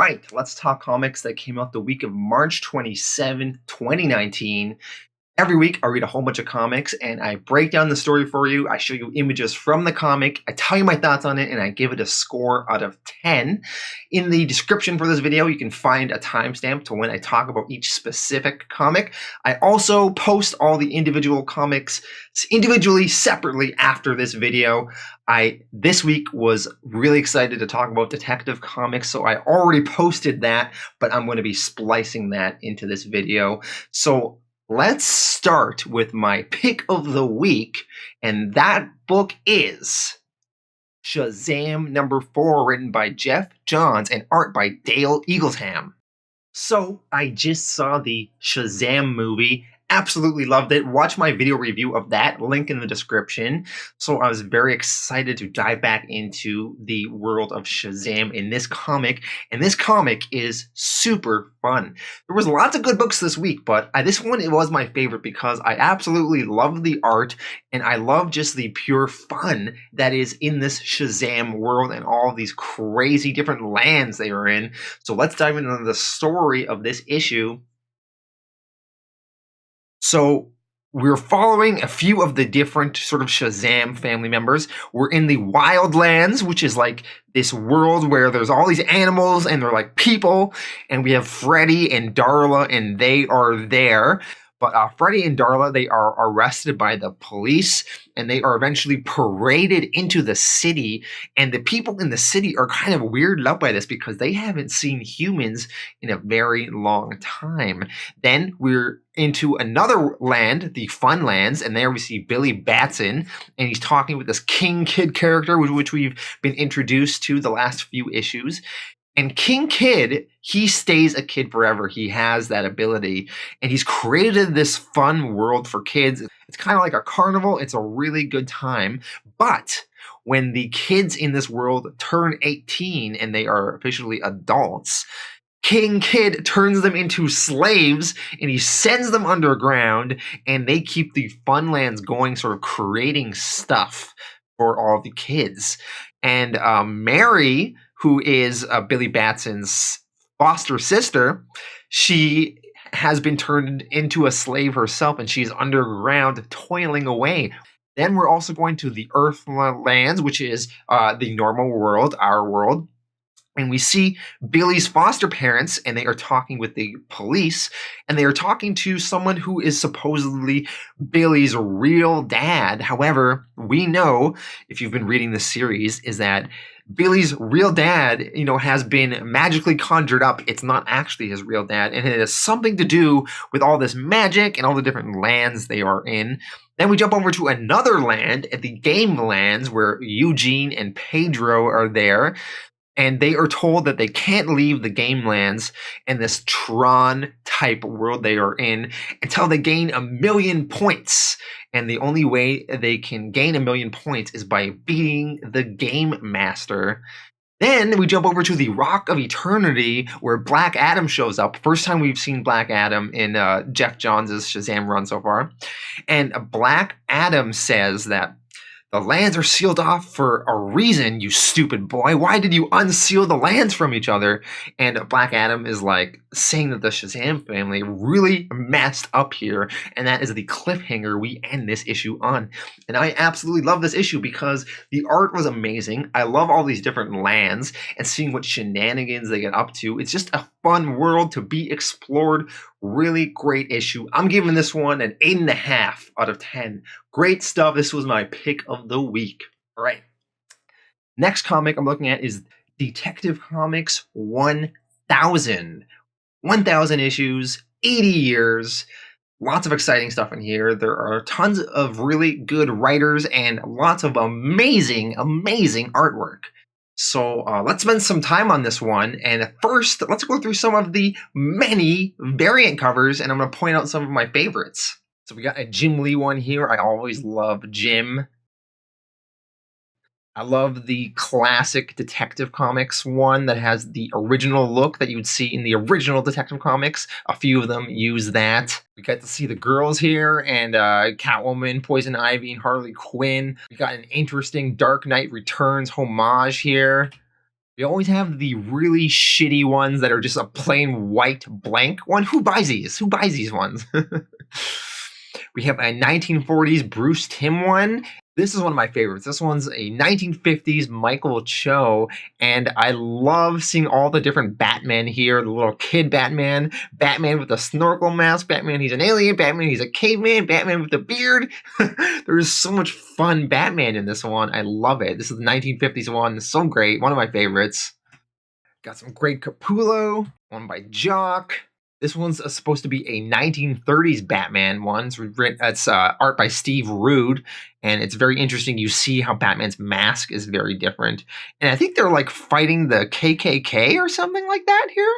right, let's talk comics that came out the week of March 27, 2019. Every week, I read a whole bunch of comics and I break down the story for you. I show you images from the comic. I tell you my thoughts on it and I give it a score out of 10. In the description for this video, you can find a timestamp to when I talk about each specific comic. I also post all the individual comics individually, separately after this video. This week was really excited to talk about Detective Comics, so I already posted that, but I'm going to be splicing that into this video. So let's start with my pick of the week, and that book is Shazam #4, written by Jeff Johns and art by Dale Eaglesham. So I just saw the Shazam movie. Absolutely loved it. Watch my video review of that, link in the description. So I was very excited to dive back into the world of Shazam in this comic, and this comic is super fun. There was lots of good books this week, but this one, it was my favorite because I absolutely love the art, and I love just the pure fun that is in this Shazam world and all of these crazy different lands they are in. So let's dive into the story of this issue. So we're following a few of the different sort of Shazam family members. We're in the Wildlands, which is like this world where there's all these animals and they're like people. And we have Freddy and Darla, and they are there. But Freddy and Darla, they are arrested by the police, and they are eventually paraded into the city. And the people in the city are kind of weirded out by this because they haven't seen humans in a very long time. Then we're into another land, the Fun Lands, and there we see Billy Batson, and he's talking with this King Kid character, which we've been introduced to the last few issues. And King Kid, he stays a kid forever. He has that ability. And he's created this fun world for kids. It's kind of like a carnival. It's a really good time. But when the kids in this world turn 18 and they are officially adults, King Kid turns them into slaves and he sends them underground, and they keep the fun lands going, sort of creating stuff for all the kids. And Mary, who is Billy Batson's foster sister, she has been turned into a slave herself, and she's underground toiling away. Then we're also going to the Earthlands, which is the normal world, our world. And we see Billy's foster parents, and they are talking with the police, and they are talking to someone who is supposedly Billy's real dad. However, we know, if you've been reading the series, is that Billy's real dad, has been magically conjured up. It's not actually his real dad, and it has something to do with all this magic and all the different lands they are in. Then we jump over to another land at the Game Lands, where Eugene and Pedro are there. And they are told that they can't leave the Game Lands and this Tron-type world they are in until they gain 1,000,000 points. And the only way they can gain 1,000,000 points is by beating the Game Master. Then we jump over to the Rock of Eternity, where Black Adam shows up. First time we've seen Black Adam in Jeff Johns' Shazam run so far. And Black Adam says that the lands are sealed off for a reason, you stupid boy. Why did you unseal the lands from each other? And Black Adam is like saying that the Shazam family really messed up here. And that is the cliffhanger we end this issue on. And I absolutely love this issue because the art was amazing. I love all these different lands and seeing what shenanigans they get up to. It's just a fun world to be explored. Really great issue. I'm giving this one an 8.5 out of 10. Great stuff. This was my pick of the week. All right. Next comic I'm looking at is Detective Comics 1000. 1000 issues, 80 years. Lots of exciting stuff in here. There are tons of really good writers and lots of amazing, amazing artwork. So let's spend some time on this one. And first, let's go through some of the many variant covers, and I'm going to point out some of my favorites. So we got a Jim Lee one here. I always love Jim. I love the classic Detective Comics one that has the original look that you would see in the original Detective Comics. A few of them use that. We got to see the girls here, and Catwoman, Poison Ivy, and Harley Quinn. We got an interesting Dark Knight Returns homage here. We always have the really shitty ones that are just a plain white blank one. Who buys these? Who buys these ones? We have a 1940s Bruce Timm one. This is one of my favorites. This one's a 1950s Michael Cho, and I love seeing all the different Batman here. The little kid Batman, Batman with a snorkel mask, Batman he's an alien, Batman he's a caveman, Batman with a beard. There's so much fun Batman in this one. I love it. This is the 1950s one. It's so great. One of my favorites. Got some great Capullo, one by Jock. This one's supposed to be a 1930s Batman one. It's art by Steve Rude, and it's very interesting. You see how Batman's mask is very different. And I think they're like fighting the KKK or something like that here.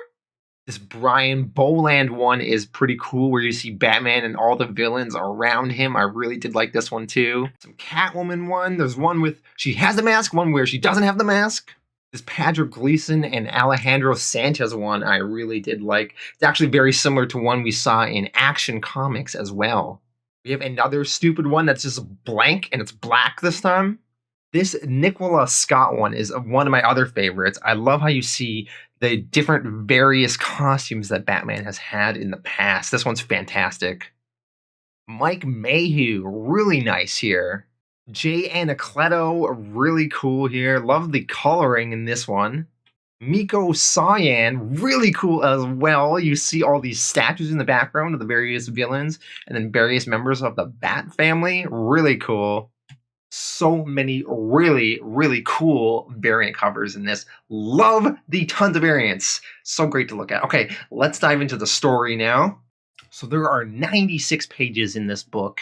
This Brian Boland one is pretty cool, where you see Batman and all the villains around him. I really did like this one too. Some Catwoman one. There's one with, she has the mask, one where she doesn't have the mask. This Patrick Gleason and Alejandro Sanchez one I really did like. It's actually very similar to one we saw in Action Comics as well. We have another stupid one that's just blank and it's black this time. This Nicola Scott one is one of my other favorites. I love how you see the different various costumes that Batman has had in the past. This one's fantastic. Mike Mayhew, really nice here. Jay Anacleto, really cool here. Love the coloring in this one. Miko Sayan, really cool as well. You see all these statues in the background of the various villains and then various members of the Bat family. Really cool. So many really, really cool variant covers in this. Love the tons of variants. So great to look at. Okay, let's dive into the story now. So there are 96 pages in this book.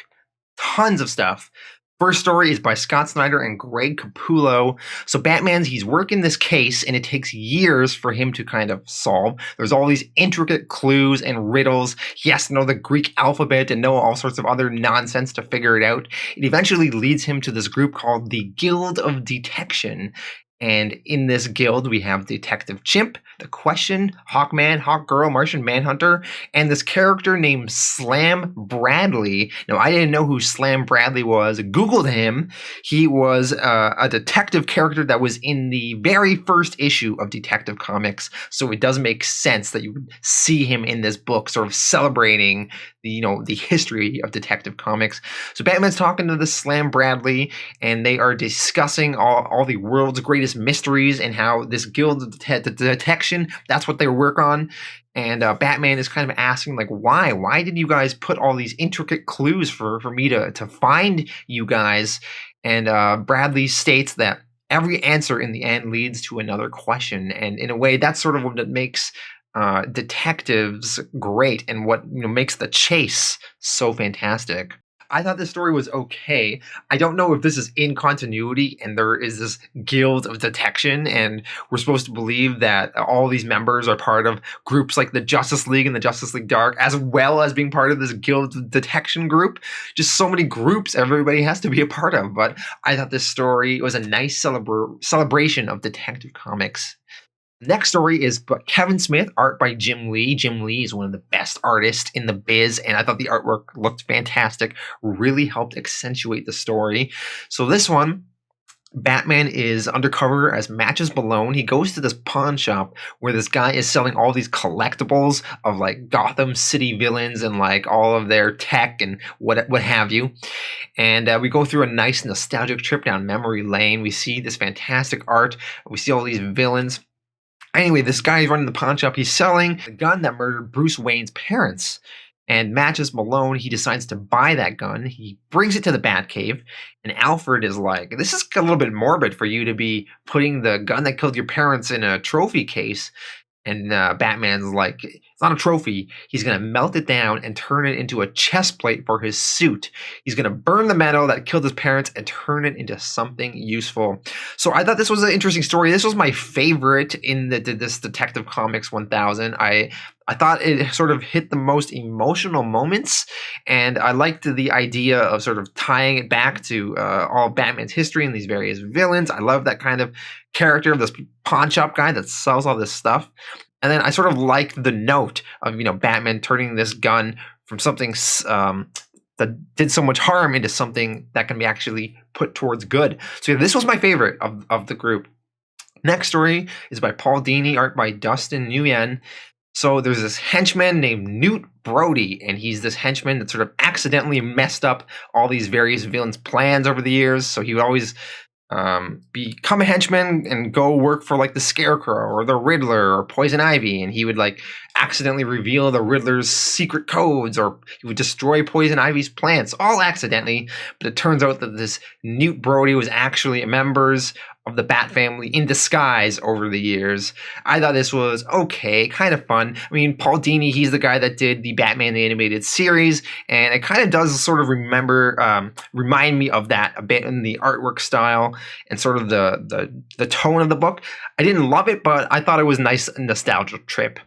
Tons of stuff. First story is by Scott Snyder and Greg Capullo. So he's working this case, and it takes years for him to kind of solve. There's all these intricate clues and riddles. He has to know the Greek alphabet and know all sorts of other nonsense to figure it out. It eventually leads him to this group called the Guild of Detection. And in this guild, we have Detective Chimp, The Question, Hawkman, Hawkgirl, Martian Manhunter, and this character named Slam Bradley. Now, I didn't know who Slam Bradley was. Googled him. He was a detective character that was in the very first issue of Detective Comics, so it does make sense that you would see him in this book, sort of celebrating the history of Detective Comics. So Batman's talking to this Slam Bradley, and they are discussing all the world's greatest mysteries and how this guild of detection, that's what they work on. And Batman is kind of asking, like, why did you guys put all these intricate clues for me to find you guys? And Bradley states that every answer in the end leads to another question, and in a way that's sort of what makes detectives great and what makes the chase so fantastic. I thought this story was okay. I don't know if this is in continuity and there is this guild of detection and we're supposed to believe that all these members are part of groups like the Justice League and the Justice League Dark, as well as being part of this guild of detection group. Just so many groups everybody has to be a part of. But I thought this story was a nice celebration of Detective Comics. Next story is by Kevin Smith, art by Jim Lee. Jim Lee is one of the best artists in the biz, and I thought the artwork looked fantastic, really helped accentuate the story. So this one, Batman is undercover as Matches Malone. He goes to this pawn shop where this guy is selling all these collectibles of like Gotham City villains and like all of their tech and what have you. And we go through a nice nostalgic trip down memory lane. We see this fantastic art. We see all these villains. Anyway, this guy is running the pawn shop. He's selling the gun that murdered Bruce Wayne's parents. And Matches Malone, he decides to buy that gun. He brings it to the Batcave. And Alfred is like, this is a little bit morbid for you to be putting the gun that killed your parents in a trophy case. And Batman's like, it's not a trophy. He's going to melt it down and turn it into a chest plate for his suit. He's going to burn the metal that killed his parents and turn it into something useful. So I thought this was an interesting story. This was my favorite in this Detective Comics 1000. I thought it sort of hit the most emotional moments, and I liked the idea of sort of tying it back to all Batman's history and these various villains. I love that kind of character of this pawn shop guy that sells all this stuff. And then I sort of liked the note of, Batman turning this gun from something that did so much harm into something that can be actually put towards good. So this was my favorite of the group. Next story is by Paul Dini, art by Dustin Nguyen. So there's this henchman named Newt Brody, and he's this henchman that sort of accidentally messed up all these various villains' plans over the years. So he would always become a henchman and go work for like the Scarecrow or the Riddler or Poison Ivy, and he would like accidentally reveal the Riddler's secret codes, or he would destroy Poison Ivy's plants, all accidentally. But it turns out that this Newt Brody was actually members of the Bat family in disguise over the years. I thought this was okay, kind of fun. I mean, Paul Dini, he's the guy that did the Batman the Animated Series, and it kind of does sort of remind me of that a bit in the artwork style and sort of the tone of the book. I didn't love it, but I thought it was a nice nostalgia trip.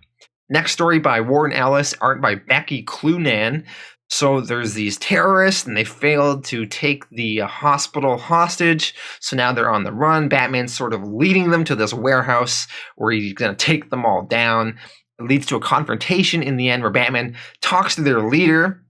Next story by Warren Ellis, art by Becky Clunan. So there's these terrorists, and they failed to take the hospital hostage. So now they're on the run. Batman's sort of leading them to this warehouse where he's going to take them all down. It leads to a confrontation in the end where Batman talks to their leader,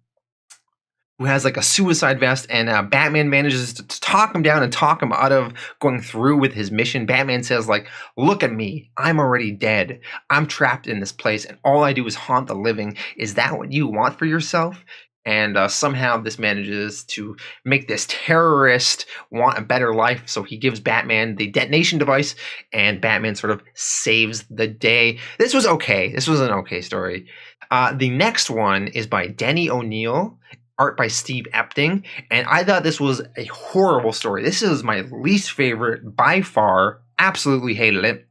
who has like a suicide vest, and Batman manages to talk him down and talk him out of going through with his mission. Batman says, like, look at me, I'm already dead. I'm trapped in this place, and all I do is haunt the living. Is that what you want for yourself? And somehow this manages to make this terrorist want a better life. So he gives Batman the detonation device, and Batman sort of saves the day. This was okay. This was an okay story. The next one is by Denny O'Neil, art by Steve Epting, and I thought this was a horrible story. This is my least favorite by far. Absolutely hated it.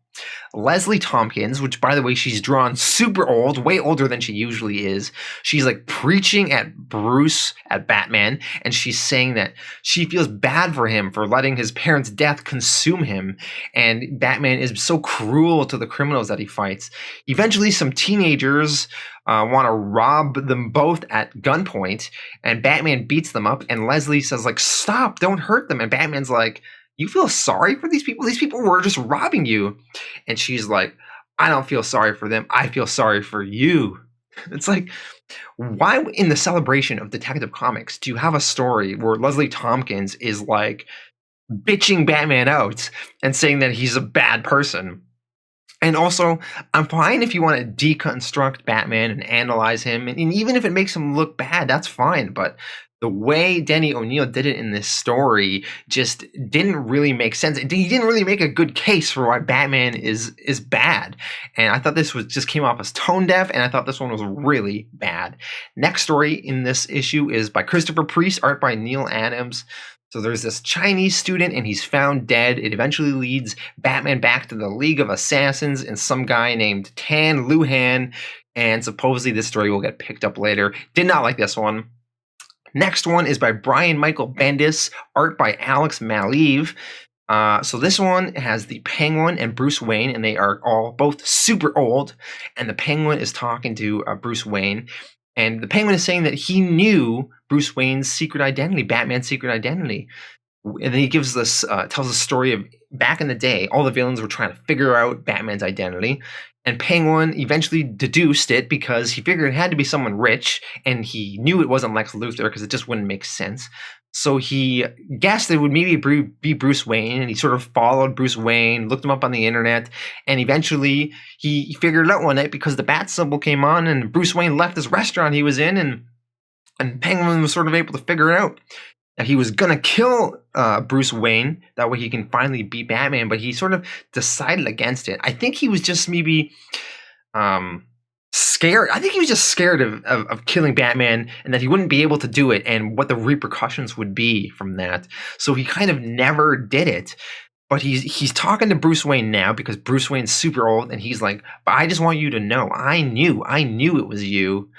Leslie Tompkins, which by the way, she's drawn super old, way older than she usually is. She's like preaching at Bruce, at Batman, and she's saying that she feels bad for him for letting his parents' death consume him. And Batman is so cruel to the criminals that he fights. Eventually, some teenagers want to rob them both at gunpoint, and Batman beats them up, and Leslie says, like, stop, don't hurt them. And Batman's like, you feel sorry for these people? These people were just robbing you. And she's like, I don't feel sorry for them. I feel sorry for you. It's like, why in the celebration of Detective Comics do you have a story where Leslie Tompkins is like bitching Batman out and saying that he's a bad person? And also, I'm fine if you want to deconstruct Batman and analyze him. And even if it makes him look bad, that's fine. But the way Denny O'Neil did it in this story just didn't really make sense. He didn't really make a good case for why Batman is bad. And I thought this was just came off as tone deaf, and I thought this one was really bad. Next story in this issue is by Christopher Priest, art by Neil Adams. So there's this Chinese student, and he's found dead. It eventually leads Batman back to the League of Assassins and some guy named Tan Luhan. And supposedly this story will get picked up later. Did not like this one. Next one is by Brian Michael Bendis, art by Alex Maleev. So this one has the Penguin and Bruce Wayne, and they are all both super old. And the Penguin is talking to Bruce Wayne. And the Penguin is saying that he knew Bruce Wayne's secret identity, Batman's secret identity. And then he gives this, tells a story of back in the day, all the villains were trying to figure out Batman's identity. And Penguin eventually deduced it because he figured it had to be someone rich, and he knew it wasn't Lex Luthor because it just wouldn't make sense. So he guessed it would maybe be Bruce Wayne, and he sort of followed Bruce Wayne, looked him up on the internet, and eventually he figured it out one night because the bat symbol came on, and Bruce Wayne left this restaurant he was in, and Penguin was sort of able to figure it out. He was going to kill Bruce Wayne. That way he can finally beat Batman. But he sort of decided against it. I think he was just maybe scared. I think he was just scared of killing Batman, and that he wouldn't be able to do it and what the repercussions would be from that. So he kind of never did it. But he's talking to Bruce Wayne now because Bruce Wayne's super old. And he's like, but I just want you to know, I knew it was you.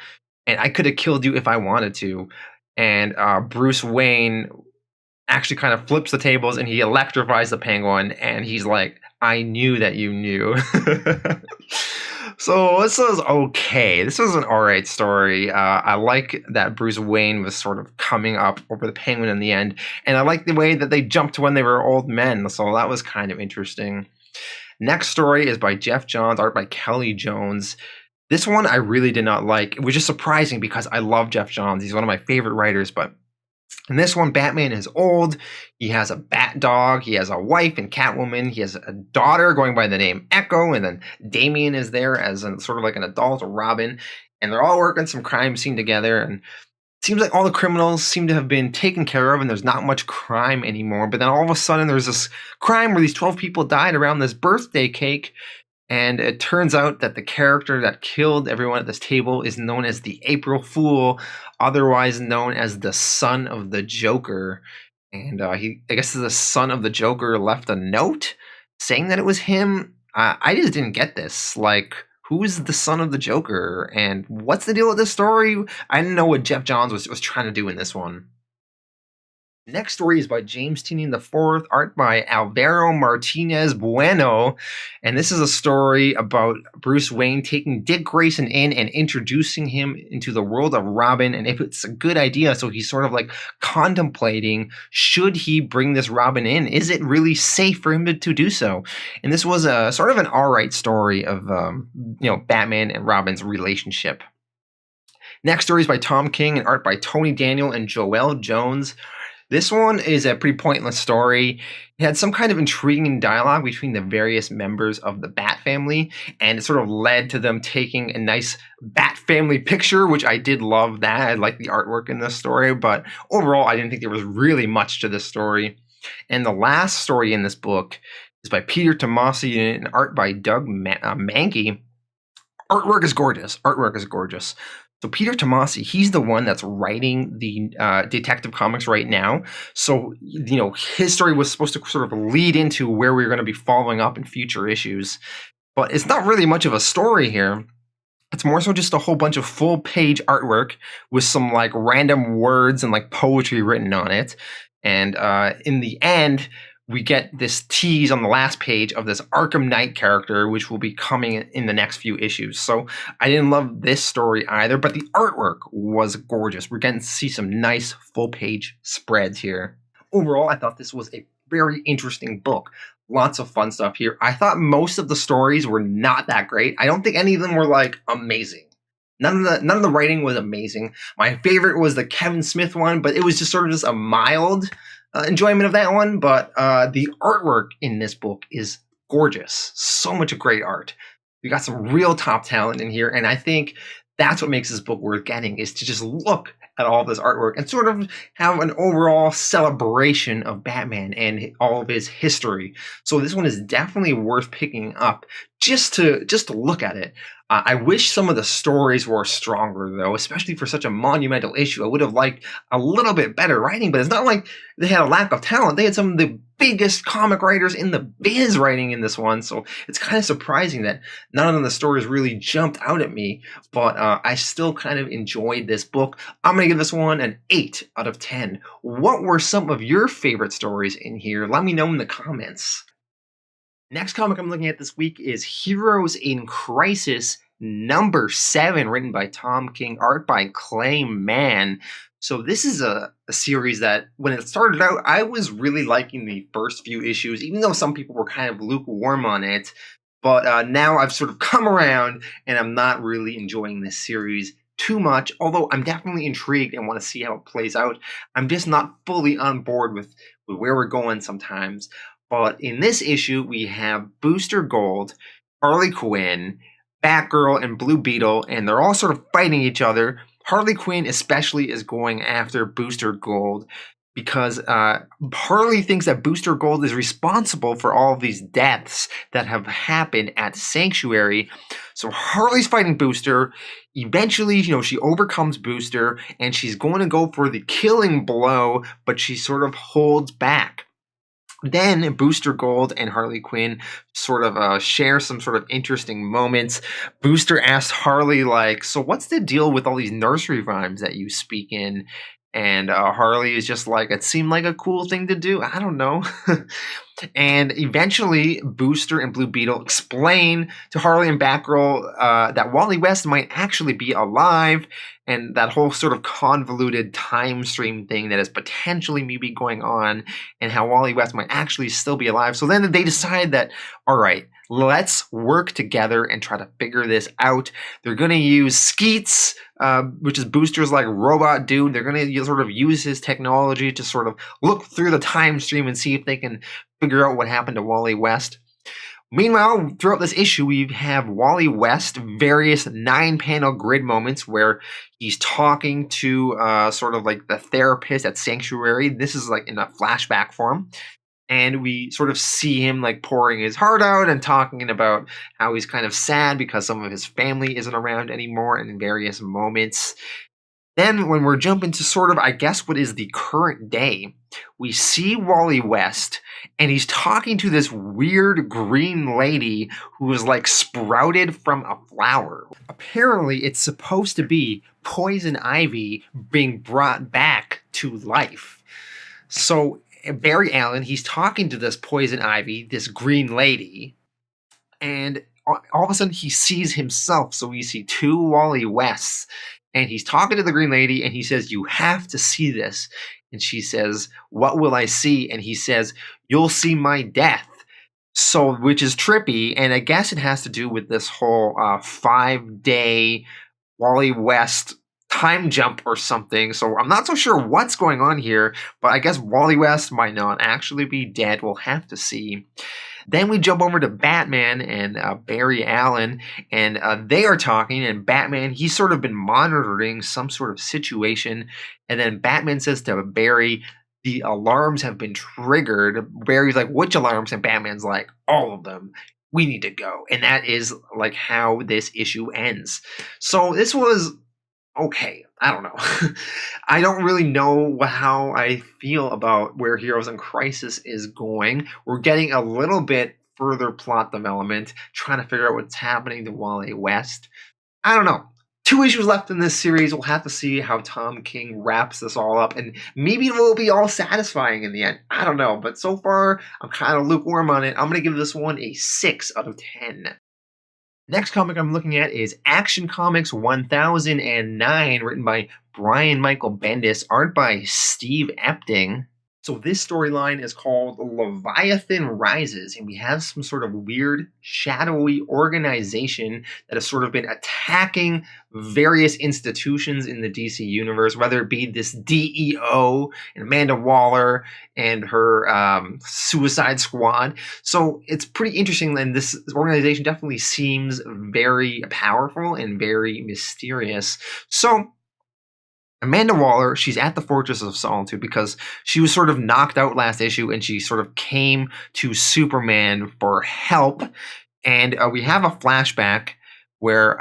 And I could have killed you if I wanted to. And Bruce Wayne actually kind of flips the tables, and he electrifies the Penguin, and he's like, I knew that you knew. So this was okay. This was an all right story. I like that Bruce Wayne was sort of coming up over the Penguin in the end, and I like the way that they jumped to when they were old men, so that was kind of interesting. Next story is by Jeff Johns, art by Kelly Jones. This one I really did not like. It was just surprising because I love Jeff Johns. He's one of my favorite writers, but In this one, Batman is old. He has a bat dog. He has a wife and Catwoman. He has a daughter going by the name Echo. And then Damian is there as sort of like an adult Robin. And they're all working some crime scene together. And it seems like all the criminals seem to have been taken care of and there's not much crime anymore. But then all of a sudden there's this crime where these 12 people died around this birthday cake. And it turns out that the character that killed everyone at this table is known as the April Fool, otherwise known as the son of the Joker. And I guess the son of the Joker left a note saying that it was him. I just didn't get this. Like, who is the son of the Joker? And what's the deal with this story? I didn't know what Jeff Johns was trying to do in this one. Next story is by James Tynion IV, art by Alvaro Martinez Bueno. And this is a story about Bruce Wayne taking Dick Grayson in and introducing him into the world of Robin, and if it's a good idea. So he's sort of like contemplating, should he bring this Robin in? Is it really safe for him to do so? And this was a sort of an all-right story of Batman and Robin's relationship. Next story is by Tom King and art by Tony Daniel and Joelle Jones. This one is a pretty pointless story. It had some kind of intriguing dialogue between the various members of the Bat family, and it sort of led to them taking a nice Bat family picture, which I did love that. I liked the artwork in this story, but overall, I didn't think there was really much to this story. And the last story in this book is by Peter Tomasi and art by Doug Mankey. Artwork is gorgeous. Artwork is gorgeous. So Peter Tomasi, he's the one that's writing the Detective Comics right now. So, his story was supposed to sort of lead into where we're going to be following up in future issues. But it's not really much of a story here. It's more so just a whole bunch of full-page artwork with some, like, random words and, like, poetry written on it. And in the end, we get this tease on the last page of this Arkham Knight character, which will be coming in the next few issues. So I didn't love this story either, but the artwork was gorgeous. We're getting to see some nice full-page spreads here. Overall, I thought this was a very interesting book. Lots of fun stuff here. I thought most of the stories were not that great. I don't think any of them were, like, amazing. None of the writing was amazing. My favorite was the Kevin Smith one, but it was just sort of just a mild enjoyment of that one. But the artwork in this book is gorgeous. So much great art. We got some real top talent in here, and I think that's what makes this book worth getting, is to just look at all this artwork and sort of have an overall celebration of Batman and all of his history. So this one is definitely worth picking up just to look at it. I wish some of the stories were stronger, though, especially for such a monumental issue. I would have liked a little bit better writing, but it's not like they had a lack of talent. They had some of the biggest comic writers in the biz writing in this one, so it's kind of surprising that none of the stories really jumped out at me, but I still kind of enjoyed this book. I'm going to give this one an 8 out of 10. What were some of your favorite stories in here? Let me know in the comments. Next comic I'm looking at this week is Heroes in Crisis number 7, written by Tom King, art by Clay Mann. So this is a series that, when it started out, I was really liking the first few issues, even though some people were kind of lukewarm on it. But now I've sort of come around, and I'm not really enjoying this series too much, although I'm definitely intrigued and want to see how it plays out. I'm just not fully on board with where we're going sometimes. But in this issue, we have Booster Gold, Harley Quinn, Batgirl, and Blue Beetle, and they're all sort of fighting each other. Harley Quinn especially is going after Booster Gold because Harley thinks that Booster Gold is responsible for all of these deaths that have happened at Sanctuary. So Harley's fighting Booster. Eventually, she overcomes Booster, and she's going to go for the killing blow, but she sort of holds back. Then Booster Gold and Harley Quinn sort of share some sort of interesting moments. Booster asks Harley, like, so what's the deal with all these nursery rhymes that you speak in? And Harley is just like, it seemed like a cool thing to do. I don't know. And eventually, Booster and Blue Beetle explain to Harley and Batgirl that Wally West might actually be alive, and that whole sort of convoluted time stream thing that is potentially maybe going on, and how Wally West might actually still be alive. So then they decide that, all right, let's work together and try to figure this out. They're going to use Skeets, which is Booster's like robot dude. They're going to sort of use his technology to sort of look through the time stream and see if they can figure out what happened to Wally West. Meanwhile, throughout this issue, we have Wally West, various 9-panel grid moments where he's talking to sort of like the therapist at Sanctuary. This is like in a flashback form. And we sort of see him like pouring his heart out and talking about how he's kind of sad because some of his family isn't around anymore in various moments. Then when we're jumping to sort of, I guess, what is the current day, we see Wally West, and he's talking to this weird green lady who is like sprouted from a flower. Apparently, it's supposed to be Poison Ivy being brought back to life. So Barry Allen, he's talking to this Poison Ivy, this green lady, and all of a sudden he sees himself. So we see two Wally Wests. And he's talking to the green lady, and he says, "You have to see this." And she says, "What will I see?" And he says, "You'll see my death." So, which is trippy, and I guess it has to do with this whole 5-day Wally West time jump or something. So I'm not so sure what's going on here, but I guess Wally West might not actually be dead. We'll have to see. Then we jump over to Batman and Barry Allen, and they are talking, and Batman, he's sort of been monitoring some sort of situation, and then Batman says to Barry, "The alarms have been triggered." Barry's like, "Which alarms?" And Batman's like, "All of them. We need to go." And that is like how this issue ends. So this was okay. I don't know. I don't really know how I feel about where Heroes in Crisis is going. We're getting a little bit further plot development, trying to figure out what's happening to Wally West. I don't know. 2 issues left in this series. We'll have to see how Tom King wraps this all up, and maybe it will be all satisfying in the end. I don't know, but so far, I'm kind of lukewarm on it. I'm going to give this one a 6 out of 10. Next comic I'm looking at is Action Comics 1009, written by Brian Michael Bendis, art by Steve Epting. So this storyline is called Leviathan Rises, and we have some sort of weird, shadowy organization that has sort of been attacking various institutions in the DC universe, whether it be this DEO and Amanda Waller and her Suicide Squad. So it's pretty interesting, and this organization definitely seems very powerful and very mysterious. So Amanda Waller, she's at the Fortress of Solitude because she was sort of knocked out last issue, and she sort of came to Superman for help. And we have a flashback where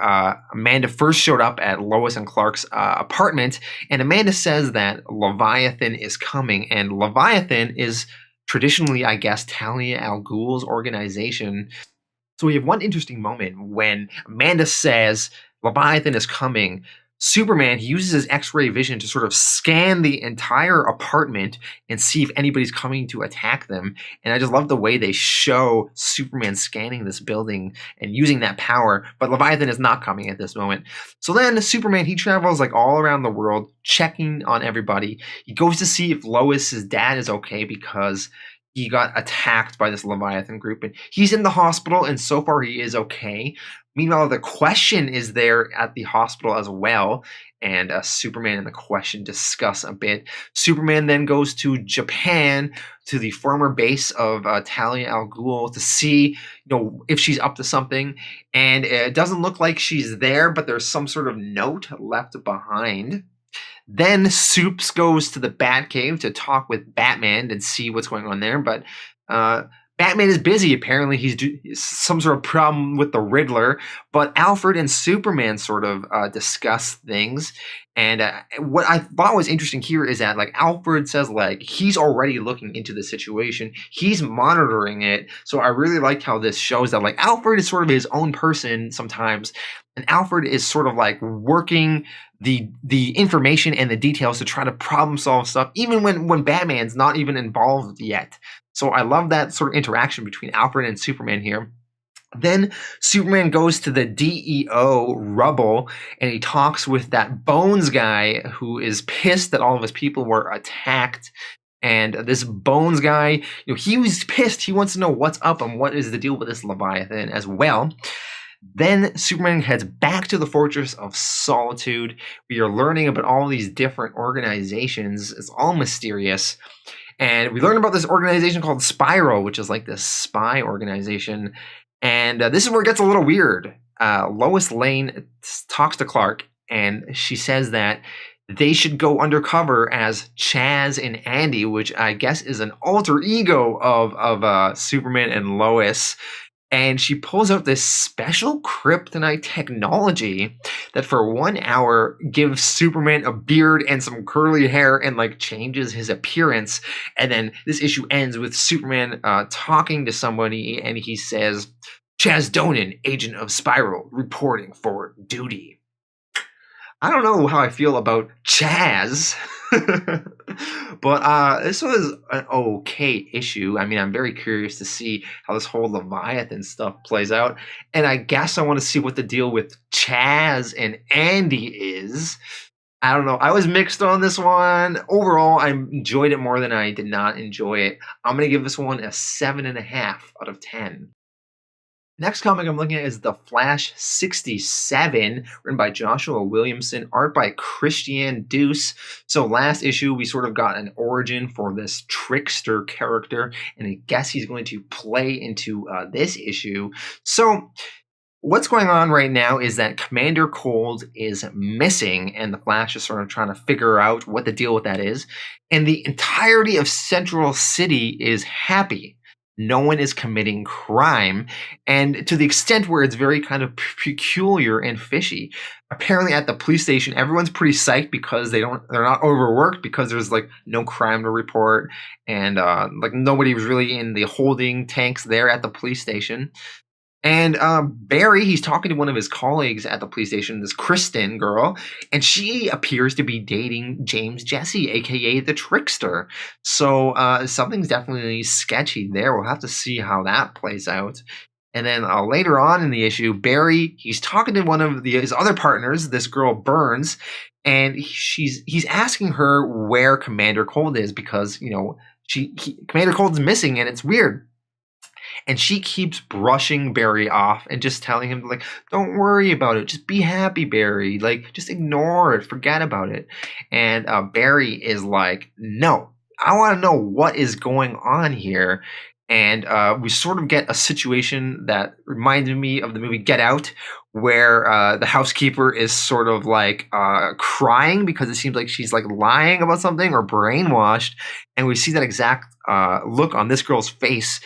Amanda first showed up at Lois and Clark's apartment, and Amanda says that Leviathan is coming, and Leviathan is traditionally, I guess, Talia al Ghul's organization. So we have one interesting moment when Amanda says Leviathan is coming. Superman, he uses his X-ray vision to sort of scan the entire apartment and see if anybody's coming to attack them. And I just love the way they show Superman scanning this building and using that power. But Leviathan is not coming at this moment. So then Superman, he travels like all around the world, checking on everybody. He goes to see if Lois's dad is okay because he got attacked by this Leviathan group, and he's in the hospital, and so far he is okay. Meanwhile, the Question is there at the hospital as well, and Superman and the Question discuss a bit. Superman then goes to Japan, to the former base of Talia al Ghul, to see, if she's up to something, and it doesn't look like she's there, but there's some sort of note left behind. Then Supes goes to the Batcave to talk with Batman and see what's going on there, but Batman is busy. Apparently, he's some sort of problem with the Riddler, but Alfred and Superman sort of discuss things. And what I thought was interesting here is that, like, Alfred says, like, he's already looking into the situation. He's monitoring it. So I really liked how this shows that, like, Alfred is sort of his own person sometimes. And Alfred is sort of, like, working the information and the details to try to problem solve stuff, even when Batman's not even involved yet. So I love that sort of interaction between Alfred and Superman here. Then Superman goes to the DEO rubble, and he talks with that Bones guy who is pissed that all of his people were attacked. And this Bones guy, he was pissed. He wants to know what's up and what is the deal with this Leviathan as well. Then Superman heads back to the Fortress of Solitude. We are learning about all these different organizations. It's all mysterious. And we learn about this organization called Spiral, which is like this spy organization. And this is where it gets a little weird. Lois Lane talks to Clark, and she says that they should go undercover as Chaz and Andy, which I guess is an alter ego of Superman and Lois. And she pulls out this special kryptonite technology that for 1 hour gives Superman a beard and some curly hair and like changes his appearance. And then this issue ends with Superman talking to somebody, and he says, "Chaz Donan, agent of Spiral, reporting for duty." I don't know how I feel about Chaz, but this was an okay issue. I mean, I'm very curious to see how this whole Leviathan stuff plays out, and I guess I want to see what the deal with Chaz and Andy is. I don't know. I was mixed on this one. Overall, I enjoyed it more than I did not enjoy it. I'm going to give this one a 7.5 out of 10. Next comic I'm looking at is The Flash 67, written by Joshua Williamson, art by Christian Deuce. So last issue, we sort of got an origin for this trickster character, and I guess he's going to play into this issue. So what's going on right now is that Commander Cold is missing, and the Flash is sort of trying to figure out what the deal with that is. And the entirety of Central City is happy. No one is committing crime, and to the extent where it's very kind of peculiar and fishy. Apparently at the police station, everyone's pretty psyched because they're not overworked, because there's like no crime to report, and like nobody was really in the holding tanks there at the police station. And Barry, he's talking to one of his colleagues at the police station, this Kristen girl, and she appears to be dating James Jesse, aka the Trickster. So something's definitely sketchy there. We'll have to see how that plays out. And then later on in the issue, Barry, he's talking to one of his other partners, this girl Burns, and he's asking her where Commander Cold is, because Commander Cold's missing, and it's weird. And she keeps brushing Barry off and just telling him, like, don't worry about it. Just be happy, Barry. Like, just ignore it. Forget about it. And Barry is like, no, I want to know what is going on here. And we sort of get a situation that reminded me of the movie Get Out, where the housekeeper is sort of like crying because it seems like she's like lying about something or brainwashed. And we see that exact look on this girl's face.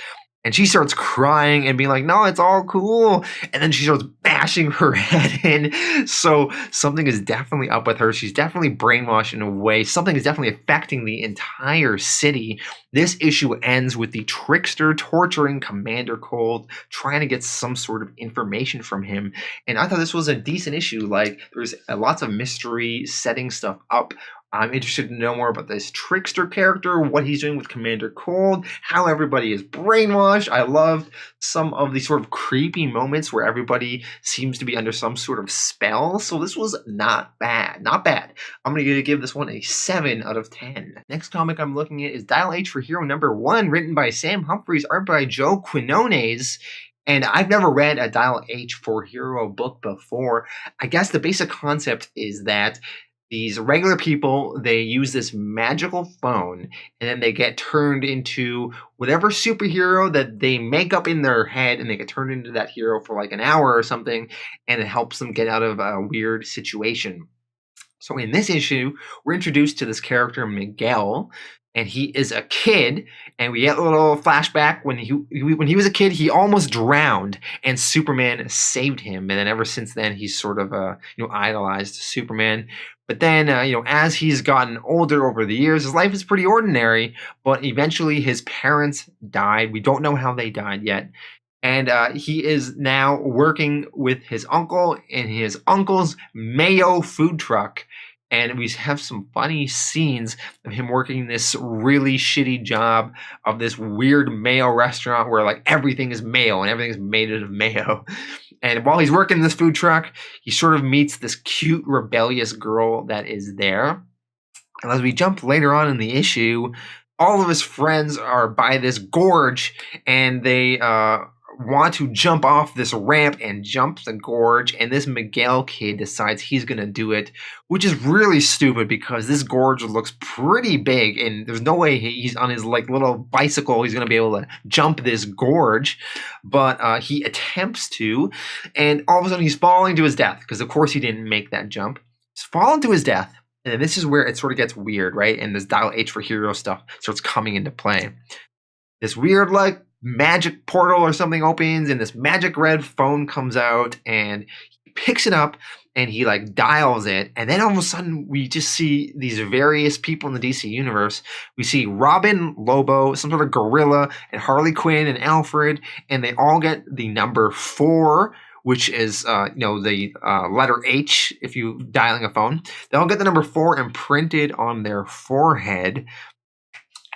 And she starts crying and being like, no, it's all cool. And then she starts bashing her head in. So something is definitely up with her. She's definitely brainwashed in a way. Something is definitely affecting the entire city. This issue ends with the Trickster torturing Commander Cold, trying to get some sort of information from him. And I thought this was a decent issue. Like, there's lots of mystery, setting stuff up. I'm interested to know more about this Trickster character, what he's doing with Commander Cold, how everybody is brainwashed. I loved some of the sort of creepy moments where everybody seems to be under some sort of spell. So this was not bad. Not bad. I'm going to give this one a 7 out of 10. Next comic I'm looking at is Dial H for Hero #1, written by Sam Humphries, art by Joe Quinones. And I've never read a Dial H for Hero book before. I guess the basic concept is that these regular people, they use this magical phone, and then they get turned into whatever superhero that they make up in their head, and they get turned into that hero for like an hour or something, and it helps them get out of a weird situation. So in this issue, we're introduced to this character, Miguel, and he is a kid, and we get a little flashback when he was a kid, he almost drowned, and Superman saved him, and then ever since then, he's sort of idolized Superman. But then, as he's gotten older over the years, his life is pretty ordinary, but eventually his parents died. We don't know how they died yet. And he is now working with his uncle in his uncle's Mayo food truck. And we have some funny scenes of him working this really shitty job of this weird mayo restaurant where like everything is mayo and everything is made out of mayo. And while he's working this food truck, he sort of meets this cute, rebellious girl that is there. And as we jump later on in the issue, all of his friends are by this gorge, and they want to jump off this ramp and jump the gorge. And this Miguel kid decides he's gonna do it, which is really stupid because this gorge looks pretty big, and there's no way he's on his like little bicycle he's gonna be able to jump this gorge. But he attempts to, and all of a sudden he's falling to his death because of course he didn't make that jump. He's falling to his death. And this is where it sort of gets weird, right? And this Dial H for Hero stuff starts coming into play. This weird, like, magic portal or something opens, and this magic red phone comes out, and he picks it up, and he, like, dials it. And then all of a sudden, we just see these various people in the DC universe. We see Robin, Lobo, some sort of gorilla, and Harley Quinn, and Alfred, and they all get the number 4, which is the letter H if you dialing a phone. They'll get the number 4 imprinted on their forehead.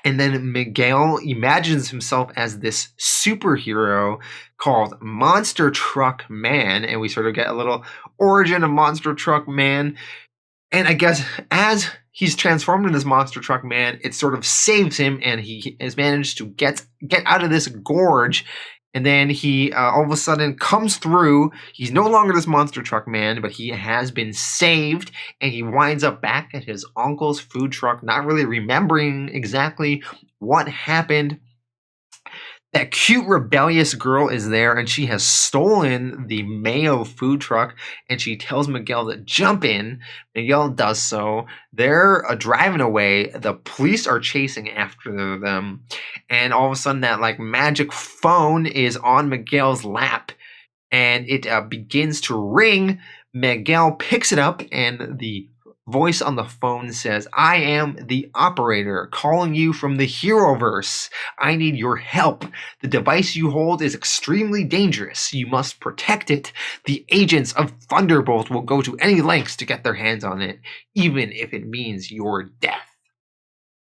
And then Miguel imagines himself as this superhero called Monster Truck Man. And we sort of get a little origin of Monster Truck Man. And I guess as he's transformed into this Monster Truck Man, it sort of saves him, and he has managed to get out of this gorge. And then he all of a sudden comes through. He's no longer this Monster Truck Man, but he has been saved. And he winds up back at his uncle's food truck, not really remembering exactly what happened. That cute rebellious girl is there, and she has stolen the Mayo food truck, and she tells Miguel to jump in. Miguel does so. They're driving away. The police are chasing after them, and all of a sudden that like magic phone is on Miguel's lap, and it begins to ring. Miguel picks it up, and the voice on the phone says, "I am the operator calling you from the Heroverse. I need your help. The device you hold is extremely dangerous. You must protect it. The agents of Thunderbolt will go to any lengths to get their hands on it, even if it means your death."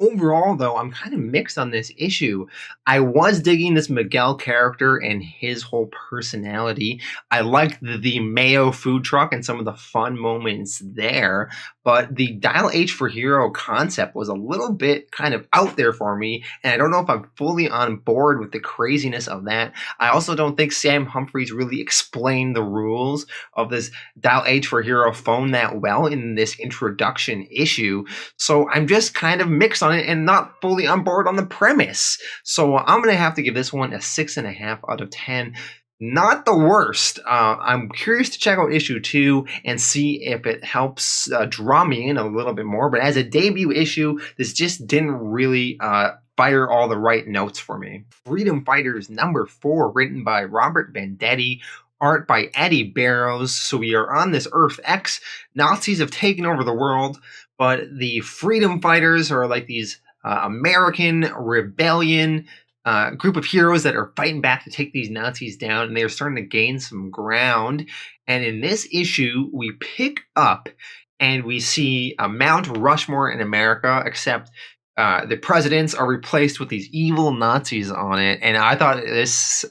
Overall, though, I'm kind of mixed on this issue. I was digging this Miguel character and his whole personality. I liked the Mayo food truck and some of the fun moments there, but the Dial H for Hero concept was a little bit kind of out there for me, and I don't know if I'm fully on board with the craziness of that. I also don't think Sam Humphries really explained the rules of this Dial H for Hero phone that well in this introduction issue, so I'm just kind of mixed on it and not fully on board on the premise. So I'm going to have to give this one a 6.5 out of 10. Not the worst. I'm curious to check out issue 2 and see if it helps draw me in a little bit more. But as a debut issue, this just didn't really fire all the right notes for me. Freedom Fighters number 4, written by Robert Venditti, art by Eddie Barrows. So we are on this Earth X. Nazis have taken over the world, but the Freedom Fighters are like these American rebellion group of heroes that are fighting back to take these Nazis down, and they're starting to gain some ground. And in this issue, we pick up and we see a Mount Rushmore in America, except the presidents are replaced with these evil Nazis on it. And I thought this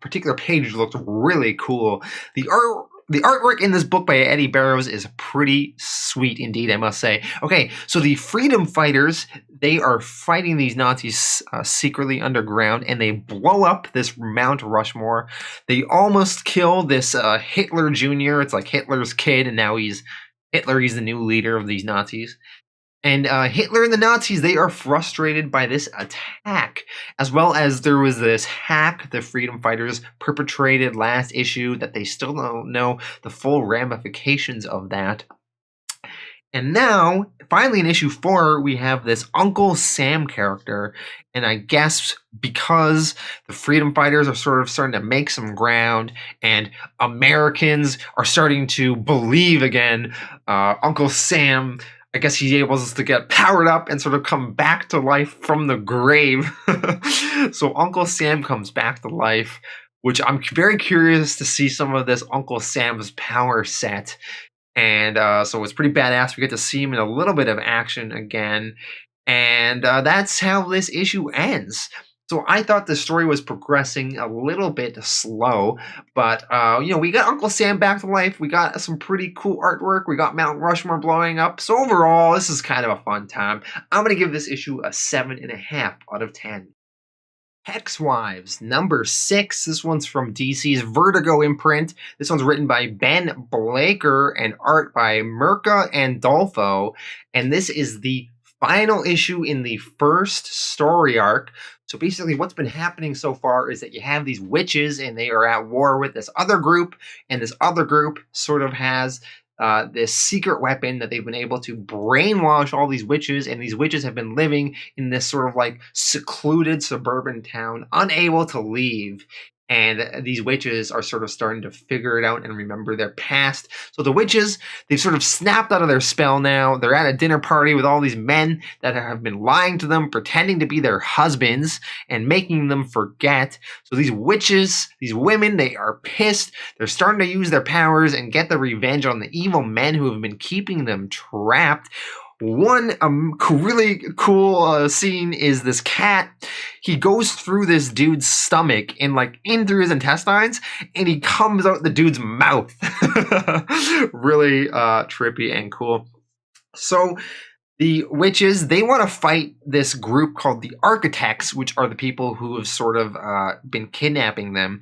particular page looked really cool. The artwork in this book by Eddie Barrows is pretty sweet indeed, I must say. Okay, so the Freedom Fighters, they are fighting these Nazis secretly underground, and they blow up this Mount Rushmore. They almost kill this Hitler Jr. It's like Hitler's kid, and now he's the new leader of these Nazis. And Hitler and the Nazis, they are frustrated by this attack, as well as there was this hack the Freedom Fighters perpetrated last issue that they still don't know the full ramifications of that. And now, finally in issue 4, we have this Uncle Sam character, and I guess because the Freedom Fighters are sort of starting to make some ground, and Americans are starting to believe again, Uncle Sam, I guess he's able to get powered up and sort of come back to life from the grave. So Uncle Sam comes back to life, which I'm very curious to see some of this Uncle Sam's power set. And so it's pretty badass. We get to see him in a little bit of action again. And that's how this issue ends. So I thought the story was progressing a little bit slow, but we got Uncle Sam back to life. We got some pretty cool artwork. We got Mount Rushmore blowing up. So overall, this is kind of a fun time. I'm gonna give this issue a 7.5 out of 10. Hex Wives, number 6. This one's from DC's Vertigo imprint. This one's written by Ben Blaker and art by Mirka Andolfo. And this is the final issue in the first story arc. So basically what's been happening so far is that you have these witches and they are at war with this other group. And this other group sort of has this secret weapon that they've been able to brainwash all these witches, and these witches have been living in this sort of like secluded suburban town, unable to leave. And these witches are sort of starting to figure it out and remember their past. So the witches, they've sort of snapped out of their spell now. They're at a dinner party with all these men that have been lying to them, pretending to be their husbands and making them forget. So these witches, these women, they are pissed. They're starting to use their powers and get the revenge on the evil men who have been keeping them trapped. One really cool scene is this cat. He goes through this dude's stomach and like in through his intestines, and he comes out the dude's mouth. Really trippy and cool. So the witches, they want to fight this group called the Architects, which are the people who have sort of been kidnapping them.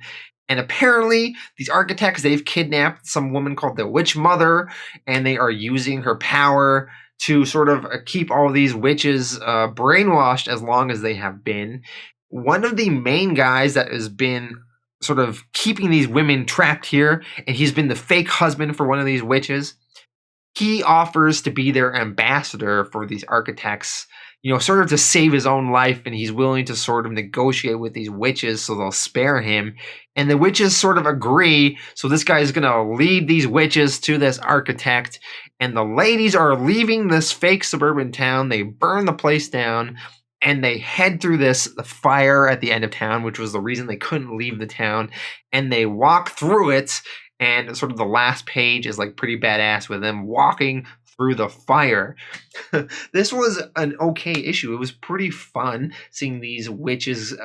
And apparently, these Architects, they've kidnapped some woman called the Witch Mother, and they are using her power to sort of keep all these witches brainwashed as long as they have been. One of the main guys that has been sort of keeping these women trapped here, and he's been the fake husband for one of these witches, he offers to be their ambassador for these Architects, sort of to save his own life, and he's willing to sort of negotiate with these witches so they'll spare him. And the witches sort of agree, so this guy is going to lead these witches to this Architect, and the ladies are leaving this fake suburban town. They burn the place down, and they head through the fire at the end of town, which was the reason they couldn't leave the town, and they walk through it, and sort of the last page is like pretty badass with them walking through the fire. This was an okay issue. It was pretty fun seeing these witches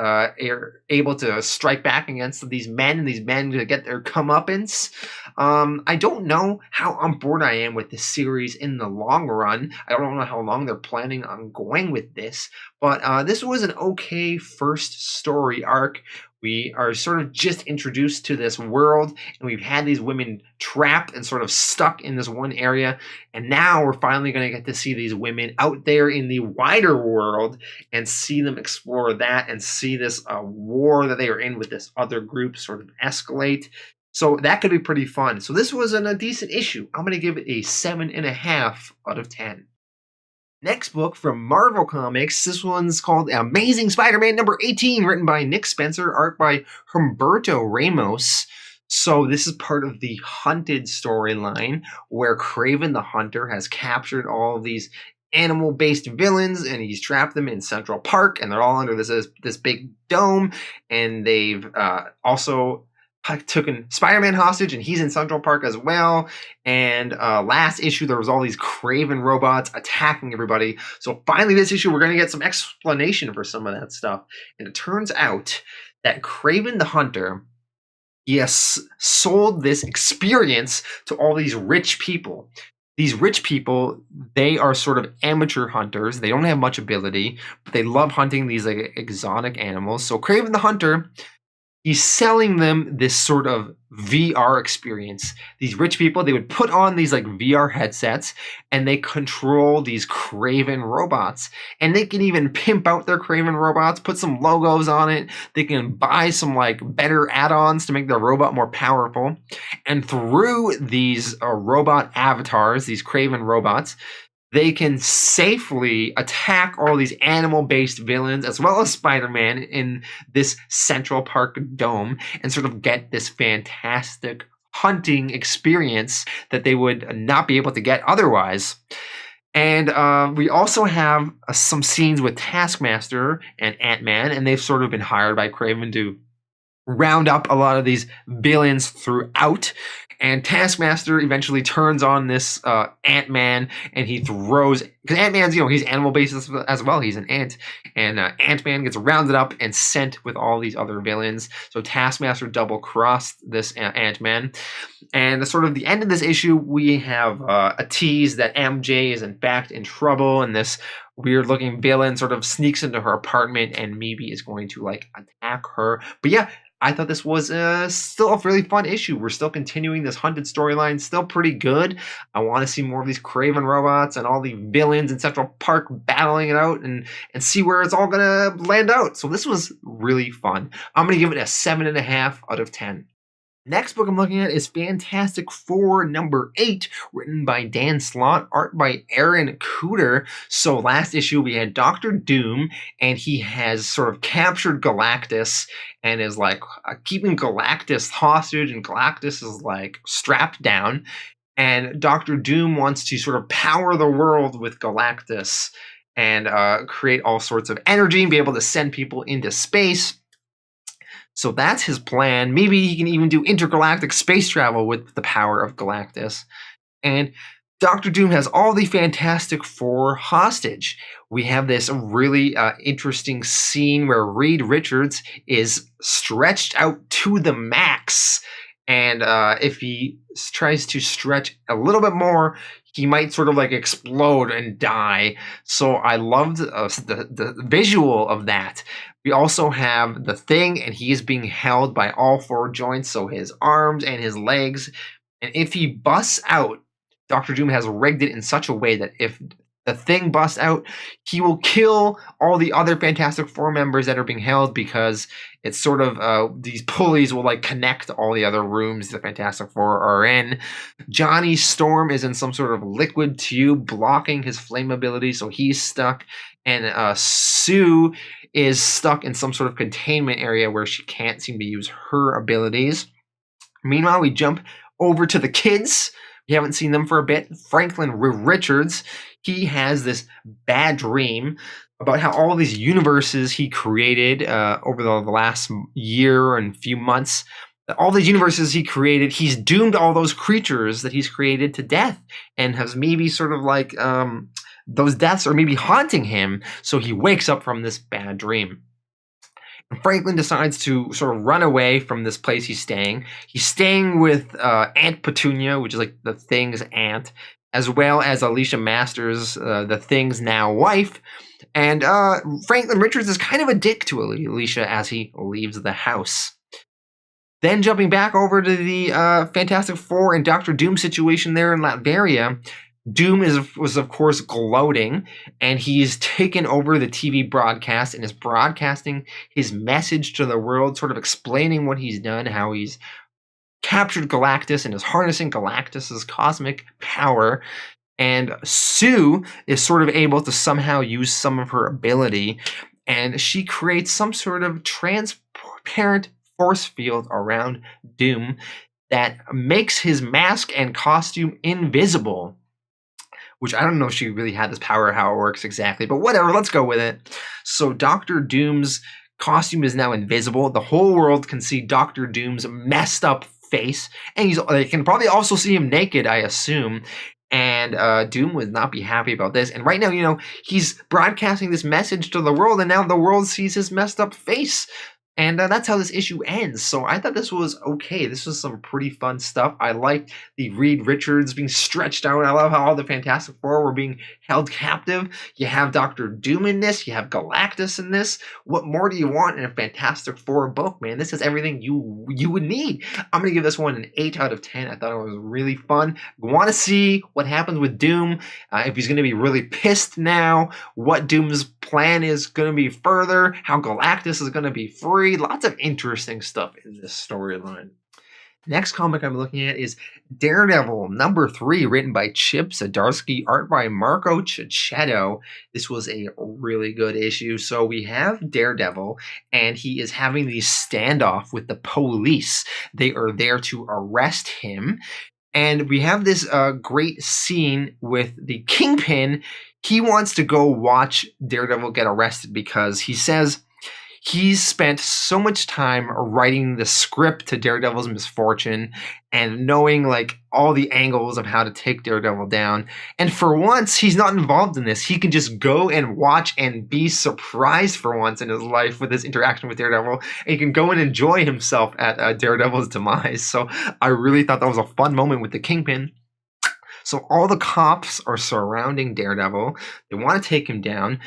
able to strike back against these men, and these men to get their comeuppance. I don't know how on board I am with this series in the long run. I don't know how long they're planning on going with this, but this was an okay first story arc. We are sort of just introduced to this world, and we've had these women trapped and sort of stuck in this one area, and now we're finally going to get to see these women out there in the wider world and see them explore that and see this war that they are in with this other group sort of escalate. So that could be pretty fun. So this was a decent issue. I'm going to give it a 7.5 out of 10. Next book from Marvel Comics. This one's called Amazing Spider-Man number 18, written by Nick Spencer, art by Humberto Ramos. So this is part of the Hunted storyline, where Kraven the Hunter has captured all of these animal-based villains, and he's trapped them in Central Park, and they're all under this big dome, and they've also taken Spider-Man hostage, and he's in Central Park as well. And last issue, there was all these Kraven robots attacking everybody. So finally this issue, we're going to get some explanation for some of that stuff. And it turns out that Kraven the Hunter, he has sold this experience to all these rich people. These rich people, they are sort of amateur hunters. They don't have much ability, but they love hunting these like exotic animals. So Kraven the Hunter, he's selling them this sort of VR experience. These rich people, they would put on these like VR headsets, and they control these Kraven robots. And they can even pimp out their Kraven robots, put some logos on it. They can buy some like better add-ons to make their robot more powerful. And through these robot avatars, these Kraven robots, they can safely attack all these animal-based villains as well as Spider-Man in this Central Park dome and sort of get this fantastic hunting experience that they would not be able to get otherwise. And we also have some scenes with Taskmaster and Ant-Man, and they've sort of been hired by Kraven to round up a lot of these villains throughout. And Taskmaster eventually turns on this Ant-Man, and he throws, because Ant-Man's, he's animal-based as well. He's an ant. And Ant-Man gets rounded up and sent with all these other villains. So Taskmaster double-crossed this Ant-Man. And the end of this issue, we have a tease that MJ is in fact in trouble, and this weird-looking villain sort of sneaks into her apartment and maybe is going to, attack her. But yeah, I thought this was still a really fun issue. We're still continuing this Hunted storyline, still pretty good. I want to see more of these Craven robots and all the villains in Central Park battling it out and see where it's all going to land out. So this was really fun. I'm going to give it a 7.5 out of 10. Next book I'm looking at is Fantastic Four number 8, written by Dan Slott, art by Aaron Cooter. So last issue we had Dr. Doom, and he has sort of captured Galactus and is keeping Galactus hostage, and Galactus is strapped down. And Dr. Doom wants to sort of power the world with Galactus and create all sorts of energy and be able to send people into space. So that's his plan. Maybe he can even do intergalactic space travel with the power of Galactus. And Dr. Doom has all the Fantastic Four hostage. We have this really interesting scene where Reed Richards is stretched out to the max. And if he tries to stretch a little bit more, he might sort of explode and die. So I loved the visual of that. We also have the Thing, and he is being held by all 4 joints, so his arms and his legs. And if he busts out, Dr. Doom has rigged it in such a way that if the Thing busts out, he will kill all the other Fantastic Four members that are being held, because it's sort of these pulleys will connect all the other rooms the Fantastic Four are in. Johnny Storm is in some sort of liquid tube blocking his flame ability, so he's stuck. And Sue is stuck in some sort of containment area where she can't seem to use her abilities. Meanwhile, we jump over to the kids. We haven't seen them for a bit. Franklin Richards, he has this bad dream about how all these universes he created over the last year and few months, all these universes he created, he's doomed all those creatures that he's created to death, and has maybe sort of those deaths are maybe haunting him, so he wakes up from this bad dream. And Franklin decides to sort of run away from this place he's staying. He's staying with Aunt Petunia, which is the Thing's aunt, as well as Alicia Masters, the Thing's now wife. And Franklin Richards is kind of a dick to Alicia as he leaves the house. Then jumping back over to the Fantastic Four and Dr. Doom situation there in Latveria, Doom was of course gloating, and he's taken over the TV broadcast and is broadcasting his message to the world, sort of explaining what he's done, how he's captured Galactus and is harnessing Galactus's cosmic power. And Sue is sort of able to somehow use some of her ability, and she creates some sort of transparent force field around Doom that makes his mask and costume invisible. Which I don't know if she really had this power, how it works exactly, but whatever, let's go with it. So Dr. Doom's costume is now invisible. The whole world can see Dr. Doom's messed up face, and they can probably also see him naked, I assume. And Doom would not be happy about this. And right now, he's broadcasting this message to the world, and now the world sees his messed up face. And that's how this issue ends. So I thought this was okay. This was some pretty fun stuff. I liked the Reed Richards being stretched out. I love how all the Fantastic Four were being held captive. You have Dr. Doom in this. You have Galactus in this. What more do you want in a Fantastic Four book, man? This is everything you would need. I'm going to give this one an 8 out of 10. I thought it was really fun. Want to see what happens with Doom, if he's going to be really pissed now, what Doom's plan is going to be further, how Galactus is going to be free. Lots of interesting stuff in this storyline. Next comic I'm looking at is Daredevil number 3, written by Chip Zdarsky, art by Marco Checchetto. This was a really good issue. So we have Daredevil, and he is having the standoff with the police. They are there to arrest him. And we have this great scene with the Kingpin. He wants to go watch Daredevil get arrested because he says He's spent so much time writing the script to Daredevil's misfortune and knowing like all the angles of how to take Daredevil down. And for once, he's not involved in this. He can just go and watch and be surprised for once in his life with his interaction with Daredevil. And he can go and enjoy himself at Daredevil's demise. So I really thought that was a fun moment with the Kingpin. So all the cops are surrounding Daredevil. They want to take him down.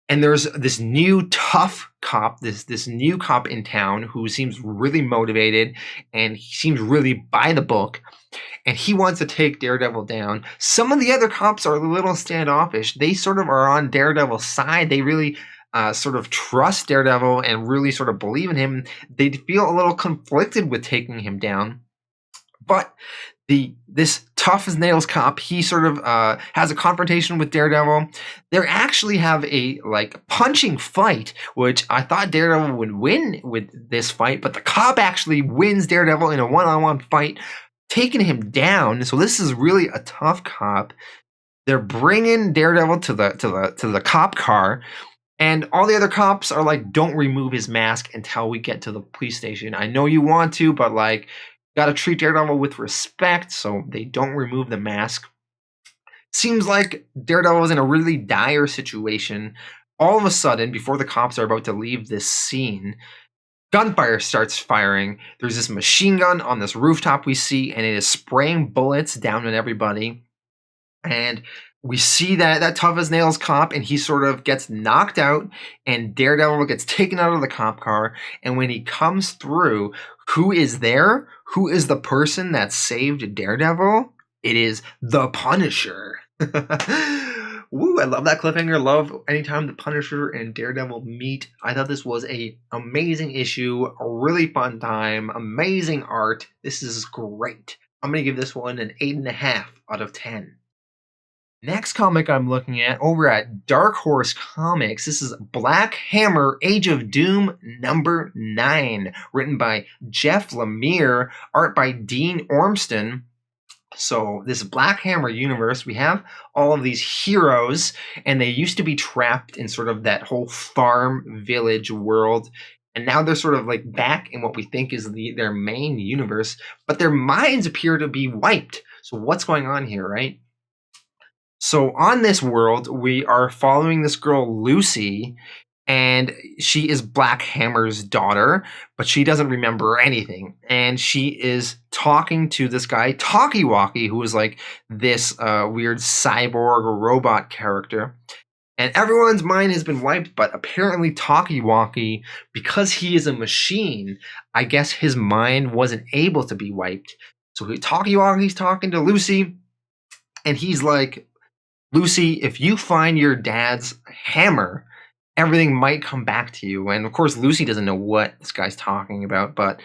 And there's this new tough cop, this new cop in town who seems really motivated and he seems really by the book. And he wants to take Daredevil down. Some of the other cops are a little standoffish. They sort of are on Daredevil's side. They really sort of trust Daredevil and really sort of believe in him. They feel a little conflicted with taking him down. But this tough as nails cop, he sort of has a confrontation with Daredevil. They actually have a like punching fight, which I thought Daredevil would win with this fight, but the cop actually wins Daredevil in a one-on-one fight, taking him down. So this is really a tough cop. They're bringing Daredevil to the cop car. And all the other cops are like, don't remove his mask until we get to the police station. I know you want to, but like, got to treat Daredevil with respect, so they don't remove the mask. Seems like Daredevil is in a really dire situation. All of a sudden, before the cops are about to leave this scene, gunfire starts firing. There's this machine gun on this rooftop we see, and it is spraying bullets down on everybody. And we see that tough as nails cop, and he sort of gets knocked out, and Daredevil gets taken out of the cop car. And when he comes through, who is there? Who is the person that saved Daredevil? It is the Punisher. Woo, I love that cliffhanger. Love anytime the Punisher and Daredevil meet. I thought this was an amazing issue, a really fun time, amazing art. This is great. I'm going to give this one an 8.5 out of 10. Next comic I'm looking at over at Dark Horse Comics. This is Black Hammer Age of Doom number 9, written by Jeff Lemire, art by Dean Ormston. So this Black Hammer universe, we have all of these heroes, and they used to be trapped in sort of that whole farm village world. And now they're sort of like back in what we think is their main universe, but their minds appear to be wiped. So what's going on here, right? So on this world, we are following this girl, Lucy, and she is Black Hammer's daughter, but she doesn't remember anything. And she is talking to this guy, Talkie-Walkie, who is like this weird cyborg robot character. And everyone's mind has been wiped, but apparently Talkie-Walkie, because he is a machine, I guess his mind wasn't able to be wiped. So Talkie-Walkie's talking to Lucy, and he's like, Lucy, if you find your dad's hammer, everything might come back to you. And of course, Lucy doesn't know what this guy's talking about, but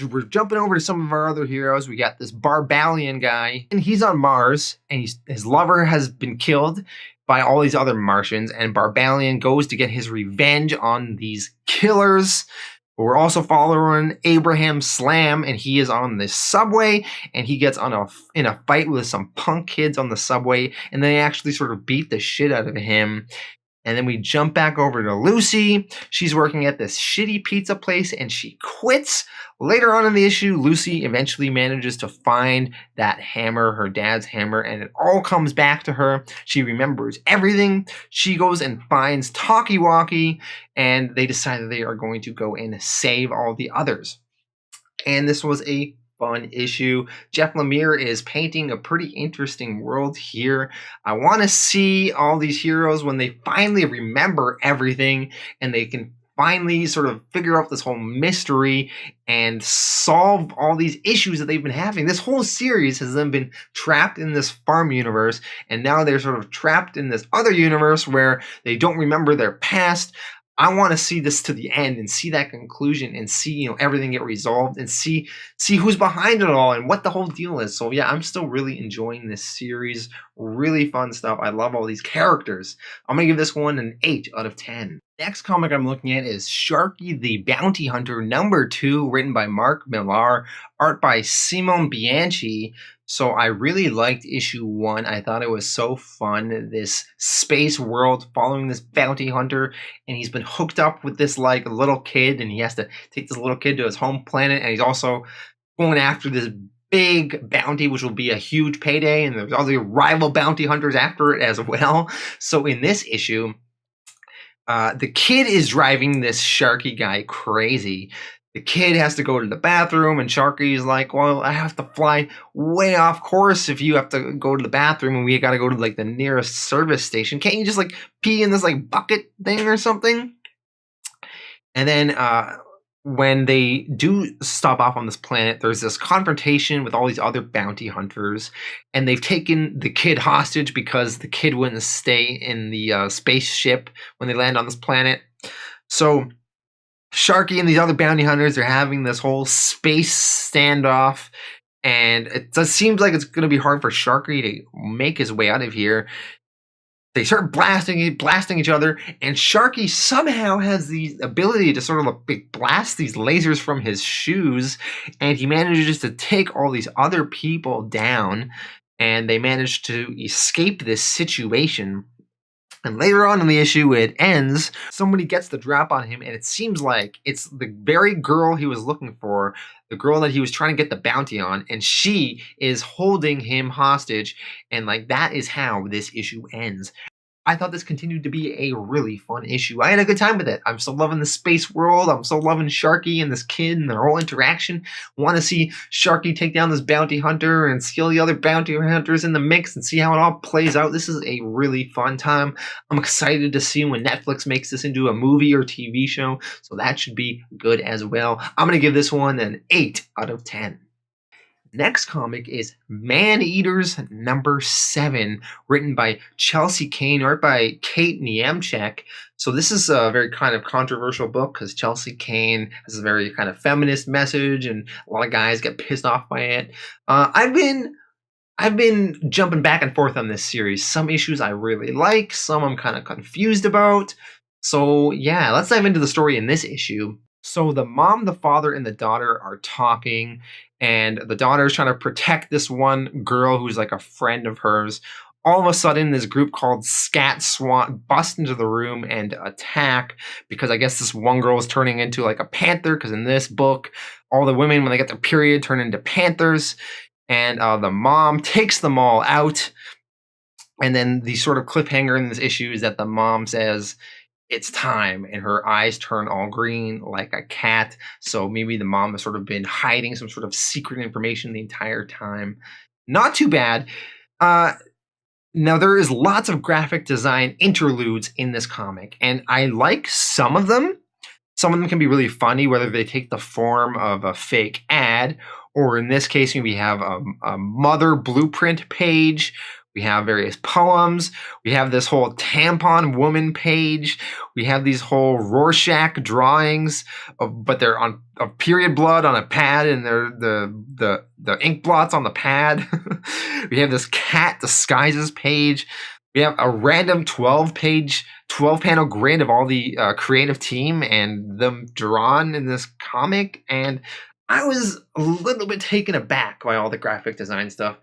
we're jumping over to some of our other heroes. We got this Barbalian guy, and he's on Mars, and his lover has been killed by all these other Martians, and Barbalian goes to get his revenge on these killers. We're also following Abraham Slam, and he is on the subway, and he gets in a fight with some punk kids on the subway, and they actually sort of beat the shit out of him. And then we jump back over to Lucy. She's working at this shitty pizza place, and she quits. Later on in the issue, Lucy eventually manages to find that hammer, her dad's hammer, and it all comes back to her. She remembers everything. She goes and finds Talkie-Walkie, and they decide that they are going to go and save all the others. And this was a fun issue. Jeff Lemire is painting a pretty interesting world here. I want to see all these heroes when they finally remember everything and they can finally sort of figure out this whole mystery and solve all these issues that they've been having. This whole series has then been trapped in this farm universe, and now they're sort of trapped in this other universe where they don't remember their past. I want to see this to the end and see that conclusion and see, everything get resolved and see who's behind it all and what the whole deal is. So yeah, I'm still really enjoying this series. Really fun stuff. I love all these characters. I'm going to give this one an 8 out of 10. Next comic I'm looking at is Sharkey the Bounty Hunter number 2, written by Mark Millar, art by Simon Bianchi. So I really liked issue 1. I thought it was so fun. This space world following this bounty hunter, and he's been hooked up with this like little kid, and he has to take this little kid to his home planet, and he's also going after this big bounty, which will be a huge payday, and there's all the rival bounty hunters after it as well. So in this issue, the kid is driving this Sharky guy crazy. The kid has to go to the bathroom, and Sharky's like, well, I have to fly way off course if you have to go to the bathroom, and we got to go to like the nearest service station. Can't you just like pee in this like bucket thing or something? And then when they do stop off on this planet, there's this confrontation with all these other bounty hunters, and they've taken the kid hostage because the kid wouldn't stay in the spaceship when they land on this planet. So Sharky and these other bounty hunters are having this whole space standoff, and it just seems like it's going to be hard for Sharky to make his way out of here. They start blasting each other, and Sharky somehow has the ability to sort of blast these lasers from his shoes, and he manages to take all these other people down, and they manage to escape this situation. And later on in the issue, it ends. Somebody gets the drop on him, and it seems like it's the very girl he was looking for, the girl that he was trying to get the bounty on, and she is holding him hostage. And like that is how this issue ends. I thought this continued to be a really fun issue. I had a good time with it. I'm still loving the space world. I'm still loving Sharky and this kid and their whole interaction. Want to see Sharky take down this bounty hunter and see all the other bounty hunters in the mix and see how it all plays out. This is a really fun time. I'm excited to see when Netflix makes this into a movie or TV show, so that should be good as well. I'm going to give this one an 8 out of 10. Next comic is Man-Eaters #7, written by Chelsea Cain, art by Kate Niemczak. So this is a very kind of controversial book because Chelsea Cain has a very kind of feminist message, and a lot of guys get pissed off by it. I've been jumping back and forth on this series. Some issues I really like, some I'm kind of confused about. So yeah, let's dive into the story in this issue. So the mom, the father, and the daughter are talking, and the daughter is trying to protect this one girl who's like a friend of hers. All of a sudden, this group called Scat SWAT bust into the room and attack because I guess this one girl is turning into like a panther, because in this book, all the women, when they get their period, turn into panthers. And the mom takes them all out. And then the sort of cliffhanger in this issue is that the mom says, it's time, and her eyes turn all green like a cat. So maybe the mom has sort of been hiding some sort of secret information the entire time. Not too bad. Now, there is lots of graphic design interludes in this comic, and I like some of them. Some of them can be really funny, whether they take the form of a fake ad, or in this case, we have a mother blueprint page. We have various poems. We have this whole tampon woman page. We have these whole Rorschach drawings, but they're on of period blood on a pad, and they're the ink blots on the pad. We have this cat disguises page. We have a random 12-panel grid of all the creative team and them drawn in this comic, and I was a little bit taken aback by all the graphic design stuff.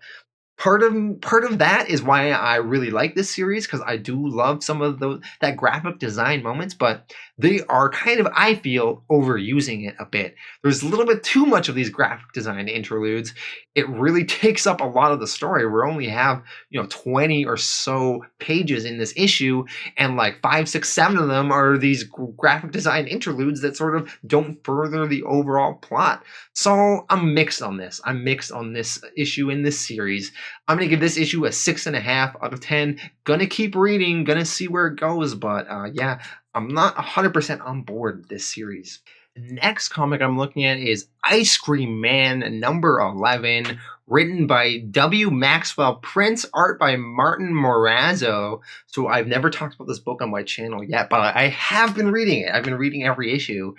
Part of that is why I really like this series, because I do love some of that graphic design moments, but they are kind of, I feel, overusing it a bit. There's a little bit too much of these graphic design interludes. It really takes up a lot of the story. We only have 20 or so pages in this issue, and like 5, 6, 7 of them are these graphic design interludes that sort of don't further the overall plot. So I'm mixed on this. I'm mixed on this issue in this series. I'm going to give this issue a 6.5 out of 10. Gonna keep reading, gonna see where it goes, but yeah, I'm not 100% on board with this series. The next comic I'm looking at is Ice Cream Man #11, written by W. Maxwell Prince, art by Martin Morazzo. So I've never talked about this book on my channel yet, but I have been reading it. I've been reading every issue,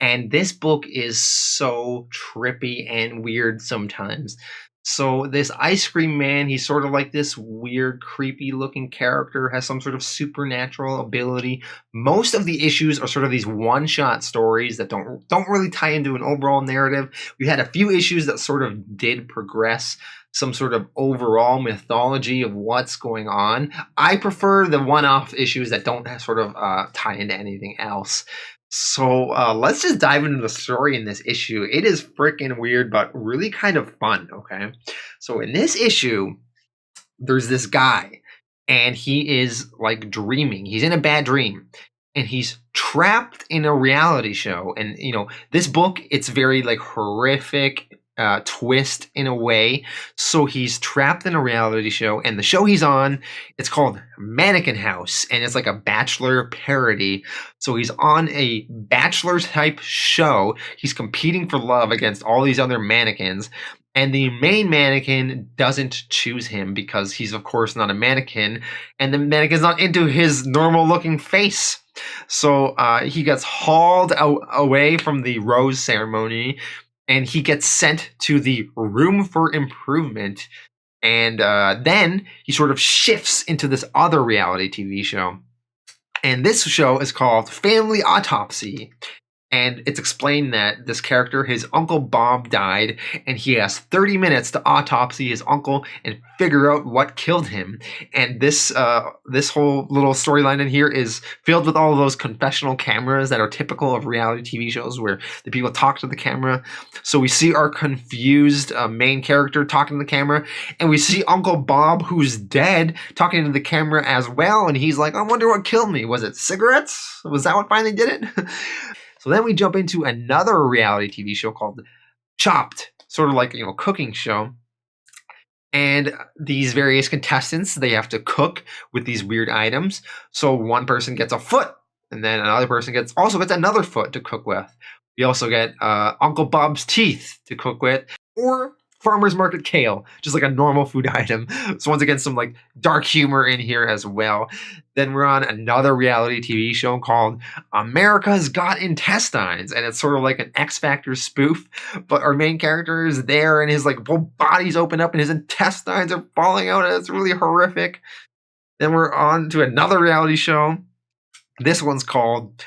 and this book is so trippy and weird sometimes. So this ice cream man, he's sort of like this weird, creepy looking character, has some sort of supernatural ability. Most of the issues are sort of these one-shot stories that don't really tie into an overall narrative. We had a few issues that sort of did progress some sort of overall mythology of what's going on. I prefer the one-off issues that don't sort of tie into anything else. So let's just dive into the story in this issue. It is freaking weird, but really kind of fun, okay? So in this issue, there's this guy, and he is like dreaming. He's in a bad dream, and he's trapped in a reality show. And, this book, it's very like horrific twist in a way. So he's trapped in a reality show, and the show he's on, it's called Mannequin House, and it's like a bachelor parody. So he's on a bachelor type show. He's competing for love against all these other mannequins. And the main mannequin doesn't choose him because he's, of course, not a mannequin. And the mannequin's not into his normal looking face. So he gets hauled away from the rose ceremony, and he gets sent to the room for improvement. And then he sort of shifts into this other reality TV show. And this show is called Family Autopsy. And it's explained that this character, his Uncle Bob, died, and he has 30 minutes to autopsy his uncle and figure out what killed him. And this whole little storyline in here is filled with all of those confessional cameras that are typical of reality TV shows where the people talk to the camera. So we see our confused main character talking to the camera, and we see Uncle Bob, who's dead, talking to the camera as well. And he's like, I wonder what killed me. Was it cigarettes? Was that what finally did it? So then we jump into another reality TV show called Chopped, sort of like, cooking show. And these various contestants, they have to cook with these weird items. So one person gets a foot, and then another person gets another foot to cook with. We also get Uncle Bob's teeth to cook with, or farmer's market kale, just like a normal food item. So once again, some like dark humor in here as well. Then we're on another reality TV show called America's Got Intestines, and it's sort of like an X Factor spoof, but our main character is there, and his like whole body's open up, and his intestines are falling out, and it's really horrific. Then we're on to another reality show. This one's called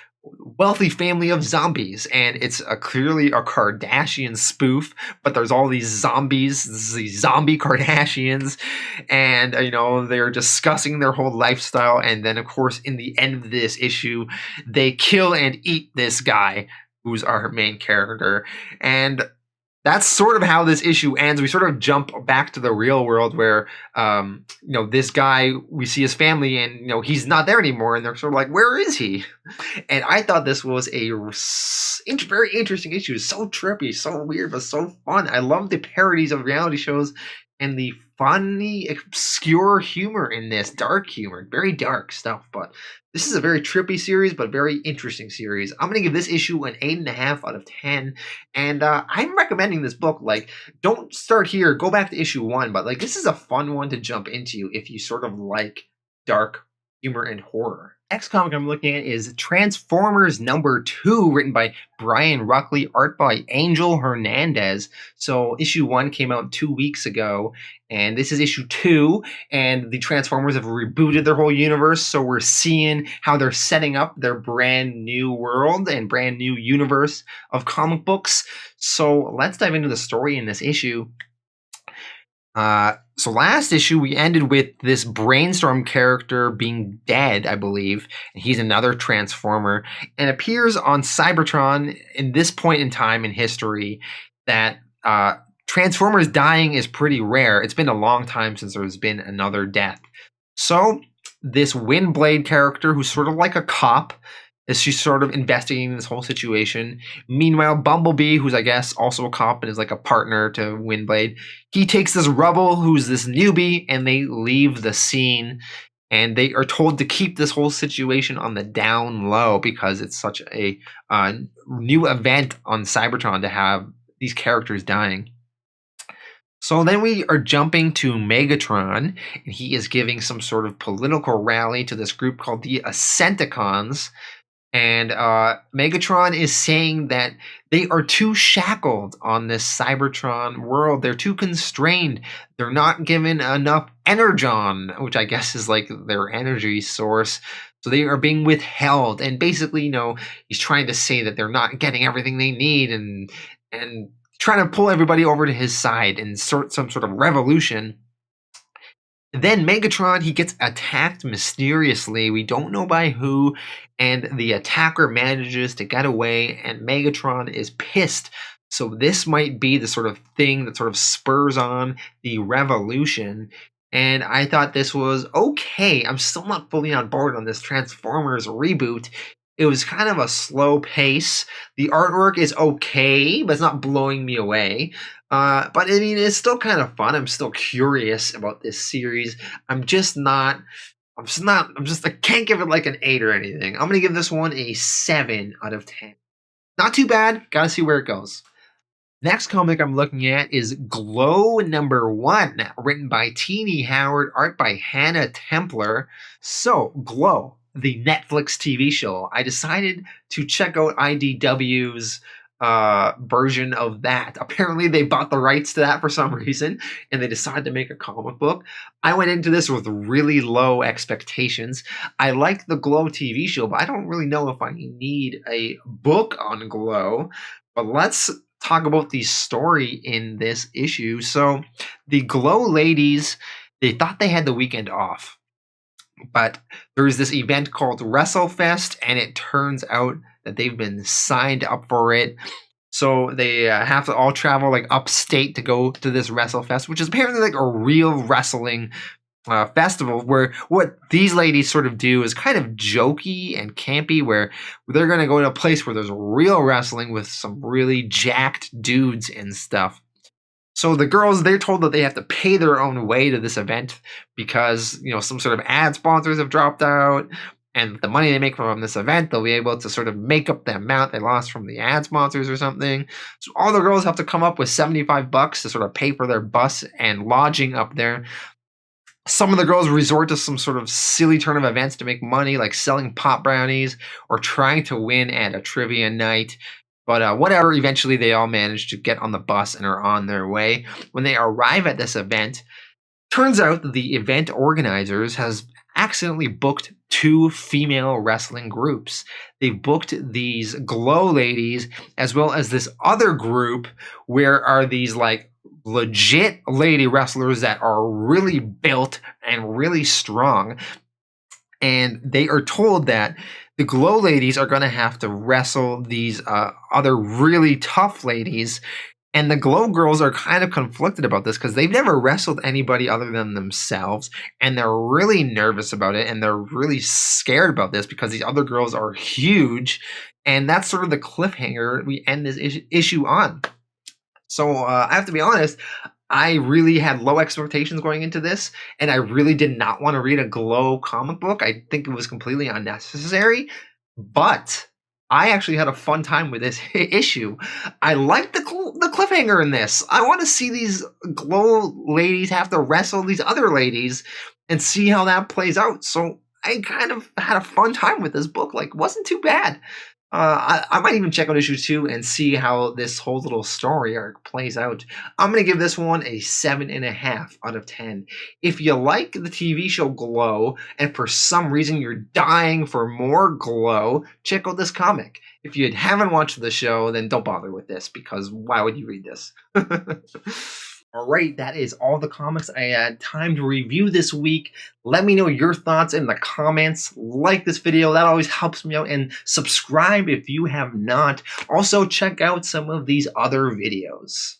Wealthy Family of Zombies, and it's clearly a Kardashian spoof, but there's all these zombies, these zombie Kardashians, and they're discussing their whole lifestyle. And then, of course, in the end of this issue, they kill and eat this guy who's our main character. And that's sort of how this issue ends. We sort of jump back to the real world where, this guy, we see his family, and, he's not there anymore. And they're sort of like, where is he? And I thought this was a very interesting issue. So trippy, so weird, but so fun. I love the parodies of reality shows and the funny, obscure humor in this. Dark humor, very dark stuff. But this is a very trippy series, but very interesting series. I'm going to give this issue an 8.5 out of 10. And I'm recommending this book. Like, don't start here. Go back to issue 1. But, like, this is a fun one to jump into if you sort of like dark humor and horror. Next comic I'm looking at is Transformers #2, written by Brian Ruckley, art by Angel Hernandez. So issue 1 came out 2 weeks ago, and this is issue 2, and the Transformers have rebooted their whole universe, so we're seeing how they're setting up their brand new world and brand new universe of comic books. So let's dive into the story in this issue. So last issue, we ended with this Brainstorm character being dead, I believe, and he's another Transformer, and appears on Cybertron in this point in time in history that Transformers dying is pretty rare. It's been a long time since there's been another death. So this Windblade character, who's sort of like a cop, is she's sort of investigating this whole situation. Meanwhile, Bumblebee, who's I guess also a cop and is like a partner to Windblade, he takes this Rubble, who's this newbie, and they leave the scene. And they are told to keep this whole situation on the down low because it's such a new event on Cybertron to have these characters dying. So then we are jumping to Megatron, and he is giving some sort of political rally to this group called the Ascenticons. And Megatron is saying that they are too shackled on this Cybertron world. They're too constrained. They're not given enough energon, which I guess is like their energy source. So they are being withheld. And basically, he's trying to say that they're not getting everything they need and trying to pull everybody over to his side and start some sort of revolution. Then Megatron, he gets attacked mysteriously. We don't know by who, and the attacker manages to get away, and Megatron is pissed. So this might be the sort of thing that sort of spurs on the revolution. And I thought this was okay. I'm still not fully on board on this Transformers reboot. It was kind of a slow pace. The artwork is okay, but it's not blowing me away. But I mean, it's still kind of fun. I'm still curious about this series. I can't give it like an 8 or anything. I'm going to give this one a 7 out of 10. Not too bad. Gotta see where it goes. Next comic I'm looking at is Glow #1, written by Teenie Howard, art by Hannah Templer. So, Glow, the Netflix TV show. I decided to check out IDW's version of that. Apparently they bought the rights to that for some reason, and they decided to make a comic book. I went into this with really low expectations. I like the Glow TV show, but I don't really know if I need a book on Glow. But let's talk about the story in this issue. So the Glow ladies, they thought they had the weekend off, but there's this event called WrestleFest, and it turns out that they've been signed up for it. So they have to all travel like upstate to go to this WrestleFest, which is apparently like a real wrestling festival, where what these ladies sort of do is kind of jokey and campy, where they're going to go to a place where there's real wrestling with some really jacked dudes and stuff. So the girls, they're told that they have to pay their own way to this event because, some sort of ad sponsors have dropped out, and the money they make from this event, they'll be able to sort of make up the amount they lost from the ad sponsors or something. So all the girls have to come up with $75 to sort of pay for their bus and lodging up there. Some of the girls resort to some sort of silly turn of events to make money, like selling pop brownies or trying to win at a trivia night. But whatever, eventually they all manage to get on the bus and are on their way. When they arrive at this event, turns out that the event organizers has accidentally booked 2 female wrestling groups. They booked these Glow ladies as well as this other group where are these like legit lady wrestlers that are really built and really strong. And they are told that the Glow ladies are going to have to wrestle these other really tough ladies. And the Glow girls are kind of conflicted about this because they've never wrestled anybody other than themselves. And they're really nervous about it. And they're really scared about this because these other girls are huge. And that's sort of the cliffhanger we end this issue on. So I have to be honest, I really had low expectations going into this, and I really did not want to read a Glow comic book. I think it was completely unnecessary, but I actually had a fun time with this issue. I like the cliffhanger in this. I want to see these Glow ladies have to wrestle these other ladies and see how that plays out. So I kind of had a fun time with this book. Like, wasn't too bad. I might even check out issue 2 and see how this whole little story arc plays out. I'm going to give this one a 7.5 out of 10. If you like the TV show Glow, and for some reason you're dying for more Glow, check out this comic. If you haven't watched the show, then don't bother with this, because why would you read this? Alright, that is all the comics I had time to review this week. Let me know your thoughts in the comments. Like this video, that always helps me out. And subscribe if you have not. Also, check out some of these other videos.